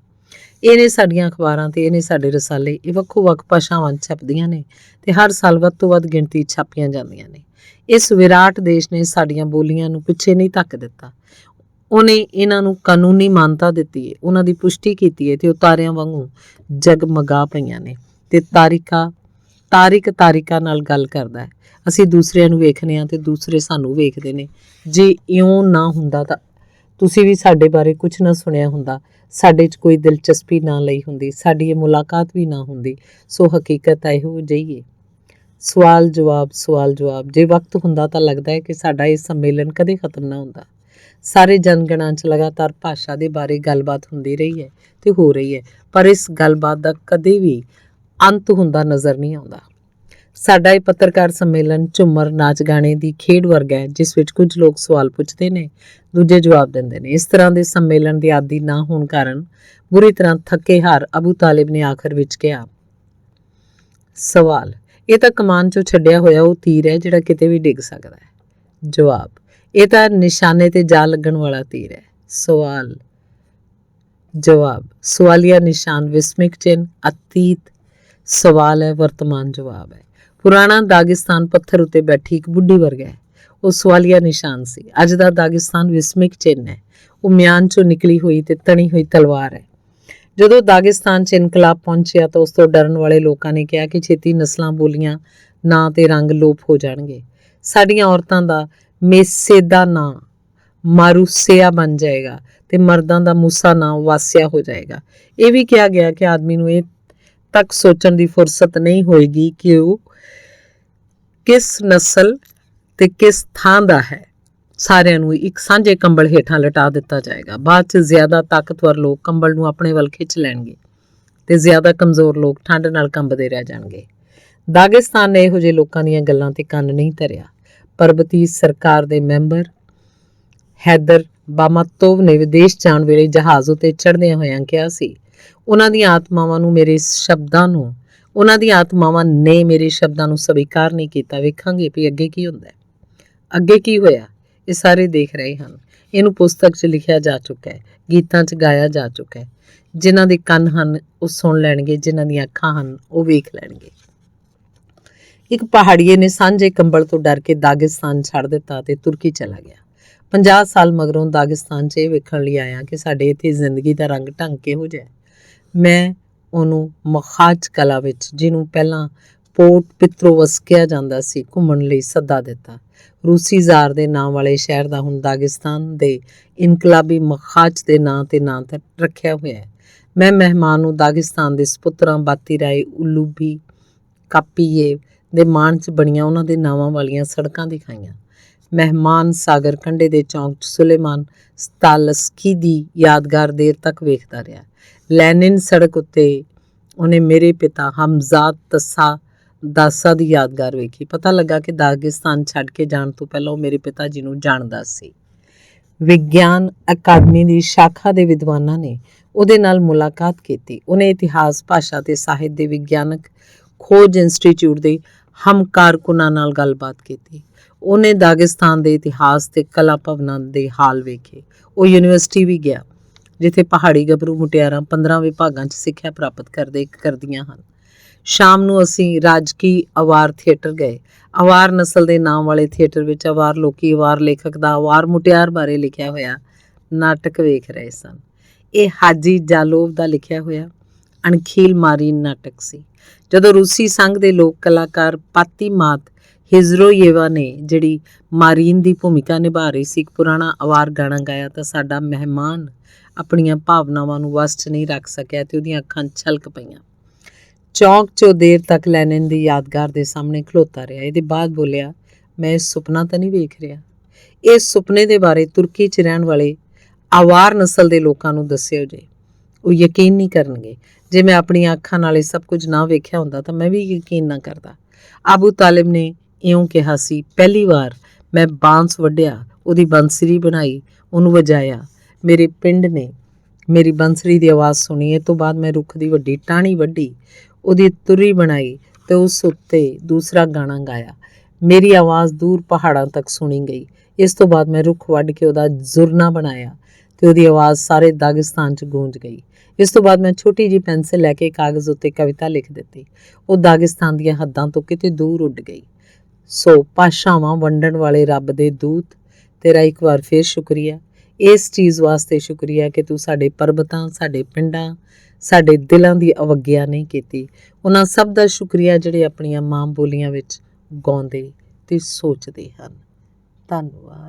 ਇਹ ਨੇ ਸਾਡੀਆਂ ਅਖਬਾਰਾਂ ਤੇ ਇਹ ਨੇ ਸਾਡੇ ਰਸਾਲੇ। ਇਹ ਵੱਖੋ ਵੱਖ ਭਾਸ਼ਾਵਾਂ 'ਚ ਛਪਦੀਆਂ ਨੇ ਤੇ ਹਰ ਸਾਲ ਵੱਧ ਤੋਂ ਵੱਧ ਗਿਣਤੀ ਛਾਪੀਆਂ ਜਾਂਦੀਆਂ ਨੇ। ਇਸ ਵਿਰਾਟ ਦੇਸ਼ ਨੇ ਸਾਡੀਆਂ ਬੋਲੀਆਂ ਨੂੰ ਪਿੱਛੇ ਨਹੀਂ ਧੱਕ ਦਿੱਤਾ। ਉਹਨੇ ਇਹਨਾਂ ਨੂੰ ਕਾਨੂੰਨੀ ਮਾਨਤਾ ਦਿੱਤੀ ਹੈ, ਉਹਨਾਂ ਦੀ ਪੁਸ਼ਟੀ ਕੀਤੀ ਹੈ ਤੇ ਉਹ ਤਾਰਿਆਂ ਵਾਂਗੂ ਜਗਮਗਾ ਪਈਆਂ ਨੇ ਤੇ ਤਾਰਿਕਾਂ ਤਾਰਿਕ ਤਾਰਿਕਾ ਨਾਲ ਗੱਲ ਕਰਦਾ ਹੈ। ਅਸੀਂ ਦੂਸਰਿਆਂ ਨੂੰ ਵੇਖਦੇ ਹਾਂ ਤੇ ਦੂਸਰੇ ਸਾਨੂੰ ਵੇਖਦੇ ਨੇ। ਜੇ ਇਉਂ ਨਾ ਹੁੰਦਾ ਤਾਂ ਤੁਸੀਂ ਵੀ ਸਾਡੇ ਬਾਰੇ ਕੁਝ ਨਾ ਸੁਣਿਆ ਹੁੰਦਾ, ਸਾਡੇ 'ਚ ਕੋਈ ਦਿਲਚਸਪੀ ਨਾ ਲਈ ਹੁੰਦੀ, ਸਾਡੀ ਇਹ ਮੁਲਾਕਾਤ ਵੀ ਨਾ ਹੁੰਦੀ। ਸੋ ਹਕੀਕਤ ਇਹੋ ਜਿਹੀ ਹੈ। ਸਵਾਲ ਜਵਾਬ। ਜੇ ਵਕਤ ਹੁੰਦਾ ਤਾਂ ਲੱਗਦਾ ਹੈ ਕਿ ਸਾਡਾ ਇਹ ਸੰਮੇਲਨ ਕਦੇ ਖਤਮ ਨਾ ਹੁੰਦਾ। ਸਾਰੇ ਜਨਗਣਾਂ 'ਚ ਲਗਾਤਾਰ ਭਾਸ਼ਾ ਦੇ ਬਾਰੇ ਗੱਲਬਾਤ ਹੁੰਦੀ ਰਹੀ ਹੈ ਤੇ ਹੋ ਰਹੀ ਹੈ, ਪਰ ਇਸ ਗੱਲਬਾਤ ਦਾ ਕਦੇ ਵੀ ਅੰਤ ਹੁੰਦਾ ਨਜ਼ਰ ਨਹੀਂ ਆਉਂਦਾ। ਸਾਡਾ ਇਹ ਪੱਤਰਕਾਰ ਸੰਮੇਲਨ ਝੂਮਰ ਨਾਚ ਗਾਣੇ ਦੀ ਖੇਡ ਵਰਗਾ ਹੈ, ਜਿਸ ਵਿੱਚ ਕੁਝ ਲੋਕ ਸਵਾਲ ਪੁੱਛਦੇ ਨੇ, ਦੂਜੇ ਜਵਾਬ ਦਿੰਦੇ ਨੇ। ਇਸ ਤਰ੍ਹਾਂ ਦੇ ਸੰਮੇਲਨ ਦੇ ਆਦੀ ਨਾ ਹੋਣ ਕਾਰਨ ਬੁਰੀ ਤਰ੍ਹਾਂ ਥੱਕੇ ਹਾਰ ਅਬੂ ਤਾਲਿਬ ਨੇ ਆਖਰ ਵਿੱਚ ਕਿਹਾ, ਸਵਾਲ, ਇਹ ਤਾਂ ਕਮਾਨ 'ਚੋਂ ਛੱਡਿਆ ਹੋਇਆ ਉਹ ਤੀਰ ਹੈ ਜਿਹੜਾ ਕਿਤੇ ਵੀ ਡਿੱਗ ਸਕਦਾ ਹੈ। ਜਵਾਬ, ਇਹ ਤਾਂ ਨਿਸ਼ਾਨੇ ਤੇ ਜਾ ਲੱਗਣ ਵਾਲਾ ਤੀਰ ਹੈ। ਸਵਾਲ ਜਵਾਬ, ਸਵਾਲੀਆ ਨਿਸ਼ਾਨ ਵਿਸਮਿਕ ਚਿੰਨ੍ਹ, ਅਤੀਤ ਸਵਾਲ ਹੈ, ਵਰਤਮਾਨ ਜਵਾਬ ਹੈ। ਪੁਰਾਣਾ ਦਾਗਿਸਤਾਨ ਪੱਥਰ ਉੱਤੇ ਬੈਠੀ ਇੱਕ ਬੁੱਢੀ ਵਰਗਾ ਹੈ। ਉਹ ਸਵਾਲੀਆ ਨਿਸ਼ਾਨ ਸੀ। ਅੱਜ ਦਾ ਦਾਗਿਸਤਾਨ ਵਿਸਮਿਕ ਚਿੰਨ੍ਹ ਹੈ। ਉਹ ਮਿਆਨ 'ਚੋਂ ਨਿਕਲੀ ਹੋਈ ਤੇ ਤਣੀ ਹੋਈ ਤਲਵਾਰ ਹੈ। ਜਦੋਂ ਦਾਗਿਸਤਾਨ 'ਚ ਇਨਕਲਾਬ ਪਹੁੰਚਿਆ ਤਾਂ ਉਸ ਤੋਂ ਡਰਨ ਵਾਲੇ ਲੋਕਾਂ ਨੇ ਕਿਹਾ ਕਿ ਛੇਤੀ ਨਸਲਾਂ, ਬੋਲੀਆਂ, ਨਾਂ ਤੇ ਰੰਗ ਲੋਪ ਹੋ ਜਾਣਗੇ। ਸਾਡੀਆਂ ਔਰਤਾਂ ਦਾ ਮੇਸੇਦਾ ਨਾਂ ਮਾਰੂਸਿਆ ਬਣ ਜਾਏਗਾ ਤੇ ਮਰਦਾਂ ਦਾ ਮੂਸਾ ਨਾਂ ਵਾਸਿਆ ਹੋ ਜਾਏਗਾ। ਇਹ ਵੀ ਕਿਹਾ ਗਿਆ ਕਿ ਆਦਮੀ ਨੂੰ ਇਹ ਤੱਕ ਸੋਚਣ ਦੀ ਫੁਰਸਤ ਨਹੀਂ ਹੋਏਗੀ ਕਿ ਉਹ ਕਿਸ ਨਸਲ ਤੇ ਕਿਸ ਥਾਂ ਦਾ ਹੈ। ਸਾਰਿਆਂ ਨੂੰ ਇੱਕ ਸਾਂਝੇ ਕੰਬਲ ਹੇਠਾਂ ਲਟਾ ਦਿੱਤਾ ਜਾਏਗਾ। ਬਾਅਦ 'ਚ ਜ਼ਿਆਦਾ ਤਾਕਤਵਰ ਲੋਕ ਕੰਬਲ ਨੂੰ ਆਪਣੇ ਵੱਲ ਖਿੱਚ ਲੈਣਗੇ ਤੇ ਜ਼ਿਆਦਾ ਕਮਜ਼ੋਰ ਲੋਕ ਠੰਡ ਨਾਲ ਕੰਬਦੇ ਰਹਿ ਜਾਣਗੇ। ਦਾਗਿਸਤਾਨ ਨੇ ਇਹੋ ਜਿਹੇ ਲੋਕਾਂ ਦੀਆਂ ਗੱਲਾਂ ਤੇ ਕੰਨ ਨਹੀਂ ਧਰਿਆ। ਪਰਬਤੀ ਸਰਕਾਰ ਦੇ ਮੈਂਬਰ ਹੈਦਰ ਬਾਮਾਤੋਵ ਨੇ ਵਿਦੇਸ਼ ਜਾਣ ਵੇਲੇ ਜਹਾਜ਼ ਉੱਤੇ ਚੜ੍ਹਦਿਆਂ ਹੋਇਆਂ ਕਿਹਾ ਸੀ, ਉਹਨਾਂ ਦੀਆਂ ਆਤਮਾਵਾਂ ਨੇ ਮੇਰੇ ਸ਼ਬਦਾਂ ਨੂੰ ਸਵੀਕਾਰ ਨਹੀਂ ਕੀਤਾ। ਵੇਖਾਂਗੇ ਵੀ ਅੱਗੇ ਕੀ ਹੁੰਦਾ ਹੈ। ਅੱਗੇ ਕੀ ਹੋਇਆ ਇਹ ਸਾਰੇ ਦੇਖ ਰਹੇ ਹਨ। ਇਹਨੂੰ ਪੁਸਤਕ 'ਚ ਲਿਖਿਆ ਜਾ ਚੁੱਕਾ ਹੈ, ਗੀਤਾਂ 'ਚ ਗਾਇਆ ਜਾ ਚੁੱਕਾ ਹੈ। ਜਿਨ੍ਹਾਂ ਦੇ ਕੰਨ ਹਨ ਉਹ ਸੁਣ ਲੈਣਗੇ, ਜਿਨ੍ਹਾਂ ਦੀਆਂ ਅੱਖਾਂ ਹਨ ਉਹ ਵੇਖ ਲੈਣਗੇ। ਇੱਕ ਪਹਾੜੀਏ ਨੇ ਸਾਂਝੇ ਕੰਬਲ ਤੋਂ ਡਰ ਕੇ ਦਾਗਿਸਤਾਨ ਛੱਡ ਦਿੱਤਾ ਤੇ ਤੁਰਕੀ ਚਲਾ ਗਿਆ। 50 ਸਾਲ ਮਗਰੋਂ ਦਾਗਿਸਤਾਨ 'ਚ ਇਹ ਵੇਖਣ ਲਈ ਆਇਆ ਕਿ ਸਾਡੇ ਇੱਥੇ ਜ਼ਿੰਦਗੀ ਦਾ ਰੰਗ ਢੰਗ ਕਿਹੋ ਜਿਹਾ। ਮੈਂ ਉਹਨੂੰ ਮਖਾਜ ਕਲਾ ਵਿੱਚ, ਜਿਹਨੂੰ ਪਹਿਲਾਂ ਪੋਰਟ ਪਿਤਰੋਵਸ ਕਿਹਾ ਜਾਂਦਾ ਸੀ, ਘੁੰਮਣ ਲਈ ਸੱਦਾ ਦਿੱਤਾ। ਰੂਸੀ ਜ਼ਾਰ ਦੇ ਨਾਂ ਵਾਲੇ ਸ਼ਹਿਰ ਦਾ ਹੁਣ ਦਾਗਿਸਤਾਨ ਦੇ ਇਨਕਲਾਬੀ ਮਖਾਜ ਦੇ ਨਾਂ ਤੇ ਰੱਖਿਆ ਹੋਇਆ ਹੈ। ਮੈਂ ਮਹਿਮਾਨ ਨੂੰ ਦਾਗਿਸਤਾਨ ਦੇ ਸਪੁੱਤਰਾਂ ਬਾਤੀ ਰਾਏ ਉਲੂਬੀ ਕਾਪੀਏ ਦੇ ਮਾਣ 'ਚ ਬਣੀਆਂ ਉਹਨਾਂ ਦੇ ਨਾਵਾਂ ਵਾਲੀਆਂ ਸੜਕਾਂ ਦਿਖਾਈਆਂ। ਮਹਿਮਾਨ ਸਾਗਰ ਕੰਢੇ ਦੇ ਚੌਂਕ 'ਚ ਸੁਲੇਮਾਨ ਸਤਾਲਸਕੀ ਦੀ ਯਾਦਗਾਰ ਦੇਰ ਤੱਕ ਵੇਖਦਾ ਰਿਹਾ। ਲੈਨਿਨ ਸੜਕ ਉੱਤੇ ਉਹਨੇ ਮੇਰੇ ਪਿਤਾ ਹਮਜ਼ਾਦ ਦਾਸਾ ਦੀ ਯਾਦਗਾਰ ਵੇਖੀ। ਪਤਾ ਲੱਗਾ ਕਿ ਦਾਗਿਸਤਾਨ ਛੱਡ ਕੇ ਜਾਣ ਤੋਂ ਪਹਿਲਾਂ ਉਹ ਮੇਰੇ ਪਿਤਾ ਜੀ ਨੂੰ ਜਾਣਦਾ ਸੀ। ਵਿਗਿਆਨ ਅਕਾਦਮੀ ਦੀ ਸ਼ਾਖਾ ਦੇ ਵਿਦਵਾਨਾਂ ਨੇ ਉਹਦੇ ਨਾਲ ਮੁਲਾਕਾਤ ਕੀਤੀ। ਉਹਨੇ ਇਤਿਹਾਸ, ਭਾਸ਼ਾ ਤੇ ਸਾਹਿਤ ਦੇ ਵਿਗਿਆਨਕ ਖੋਜ ਇੰਸਟੀਚਿਊਟ ਦੇ ਹਮਕਾਰਕੁਨਾਂ ਨਾਲ ਗੱਲਬਾਤ ਕੀਤੀ। ਉਹਨੇ ਦਾਗਿਸਤਾਨ ਦੇ ਇਤਿਹਾਸ ਤੇ ਕਲਾ ਭਵਨਾਂ ਦੇ ਹਾਲ ਵੇਖੇ। ਉਹ ਯੂਨੀਵਰਸਿਟੀ ਵੀ ਗਿਆ ਜਿੱਥੇ ਪਹਾੜੀ ਗੱਭਰੂ ਮੁਟਿਆਰਾਂ 15 ਵਿਭਾਗਾਂ 'ਚ ਸਿੱਖਿਆ ਪ੍ਰਾਪਤ ਕਰਦੀਆਂ ਹਨ। ਸ਼ਾਮ ਨੂੰ ਅਸੀਂ ਰਾਜਕੀ ਅਵਾਰ ਥੀਏਟਰ ਗਏ। ਅਵਾਰ ਨਸਲ ਦੇ ਨਾਮ ਵਾਲੇ ਥੀਏਟਰ ਵਿੱਚ ਅਵਾਰ ਲੋਕੀ ਅਵਾਰ ਲੇਖਕ ਦਾ ਅਵਾਰ ਮੁਟਿਆਰ ਬਾਰੇ ਲਿਖਿਆ ਹੋਇਆ ਨਾਟਕ ਵੇਖ ਰਹੇ ਸਨ। ਇਹ ਹਾਜੀ ਜਾਲੋਵ ਦਾ ਲਿਖਿਆ ਹੋਇਆ ਅਣਖੀਲ ਮਾਰੀਨ ਨਾਟਕ ਸੀ। ਜਦੋਂ ਰੂਸੀ ਸੰਘ ਦੇ ਲੋਕ ਕਲਾਕਾਰ ਪਾਤੀਮਾਤ ਹਿਜ਼ਰੋਯੇਵਾ ਨੇ, ਜਿਹੜੀ ਮਾਰੀਨ ਦੀ ਭੂਮਿਕਾ ਨਿਭਾ ਰਹੀ ਸੀ, ਇੱਕ ਪੁਰਾਣਾ ਅਵਾਰ ਗਾਣਾ ਗਾਇਆ ਤਾਂ ਸਾਡਾ ਮਹਿਮਾਨ ਆਪਣੀਆਂ ਭਾਵਨਾਵਾਂ ਨੂੰ ਵੱਸ 'ਚ ਨਹੀਂ ਰੱਖ ਸਕਿਆ ਤੇ ਉਹਦੀਆਂ ਅੱਖਾਂ ਛਲਕ ਪਈਆਂ। ਚੌਂਕ 'ਚੋਂ ਦੇਰ ਤੱਕ ਲੈਨਿਨ ਦੀ ਯਾਦਗਾਰ ਦੇ ਸਾਹਮਣੇ ਖਲੋਤਾ ਰਿਹਾ। ਇਹਦੇ ਬਾਅਦ ਬੋਲਿਆ, ਮੈਂ ਇਹ ਸੁਪਨਾ ਤਾਂ ਨਹੀਂ ਵੇਖ ਰਿਹਾ। ਇਸ ਸੁਪਨੇ ਦੇ ਬਾਰੇ ਤੁਰਕੀ 'ਚ ਰਹਿਣ ਵਾਲੇ ਅਵਾਰ ਨਸਲ ਦੇ ਲੋਕਾਂ ਨੂੰ ਦੱਸਿਓ ਜੇ। ਉਹ ਯਕੀਨ ਨਹੀਂ ਕਰਨਗੇ। ਜੇ ਮੈਂ ਆਪਣੀਆਂ ਅੱਖਾਂ ਨਾਲ ਇਹ ਸਭ ਕੁਝ ਨਾ ਵੇਖਿਆ ਹੁੰਦਾ ਤਾਂ ਮੈਂ ਵੀ ਯਕੀਨ ਨਾ ਕਰਦਾ। ਅਬੂ ਤਾਲਿਬ ਨੇ ਇਉਂ ਕਿਹਾ ਸੀ। ਪਹਿਲੀ ਵਾਰ ਮੈਂ ਬਾਂਸ ਵੱਢਿਆ, ਉਹਦੀ ਬੰਸਰੀ ਬਣਾਈ, ਉਹਨੂੰ ਵਜਾਇਆ। ਮੇਰੇ ਪਿੰਡ ਨੇ ਮੇਰੀ ਬੰਸਰੀ ਦੀ ਆਵਾਜ਼ ਸੁਣੀ। ਇਹ ਤੋਂ ਬਾਅਦ ਮੈਂ ਰੁੱਖ ਦੀ ਵੱਡੀ ਟਾਹਣੀ ਵੱਢੀ, ਉਹਦੀ ਤੁਰੀ ਬਣਾਈ ਤੇ ਉਸ ਉੱਤੇ ਦੂਸਰਾ ਗਾਣਾ ਗਾਇਆ। ਮੇਰੀ ਆਵਾਜ਼ ਦੂਰ ਪਹਾੜਾਂ ਤੱਕ ਸੁਣੀ ਗਈ। ਇਸ ਤੋਂ ਬਾਅਦ ਮੈਂ ਰੁੱਖ ਵੱਢ ਕੇ ਉਹਦਾ ਜ਼ੁਰਨਾ ਬਣਾਇਆ ਤੇ ਉਹਦੀ ਆਵਾਜ਼ ਸਾਰੇ ਦਾਗਿਸਤਾਨ 'ਚ ਗੂੰਜ ਗਈ। ਇਸ ਤੋਂ ਬਾਅਦ ਮੈਂ ਛੋਟੀ ਜਿਹੀ ਪੈਨਸਿਲ ਲੈ ਕੇ ਕਾਗਜ਼ ਉੱਤੇ ਕਵਿਤਾ ਲਿਖ ਦਿੱਤੀ। ਉਹ ਦਾਗਿਸਤਾਨ ਦੀਆਂ ਹੱਦਾਂ ਤੋਂ ਕਿਤੇ ਦੂਰ ਉੱਡ ਗਈ। ਸੋ ਭਾਸ਼ਾਵਾਂ ਵੰਡਣ ਵਾਲੇ ਰੱਬ ਦੇ ਦੂਤ, ਤੇਰਾ ਇੱਕ ਵਾਰ ਫਿਰ ਸ਼ੁਕਰੀਆ। ਇਸ ਚੀਜ਼ ਵਾਸਤੇ ਸ਼ੁਕਰੀਆ ਕਿ ਤੂੰ ਸਾਡੇ ਪਰਬਤਾਂ, ਸਾਡੇ ਪਿੰਡਾਂ, ਸਾਡੇ ਦਿਲਾਂ ਦੀ ਅਵੱਗਿਆ ਨਹੀਂ ਕੀਤੀ। ਉਹਨਾਂ ਸਭ ਦਾ ਸ਼ੁਕਰੀਆ ਜਿਹੜੇ ਆਪਣੀਆਂ ਮਾਂ ਬੋਲੀਆਂ ਵਿੱਚ ਗਾਉਂਦੇ ਤੇ ਸੋਚਦੇ ਹਨ। ਧੰਨਵਾਦ।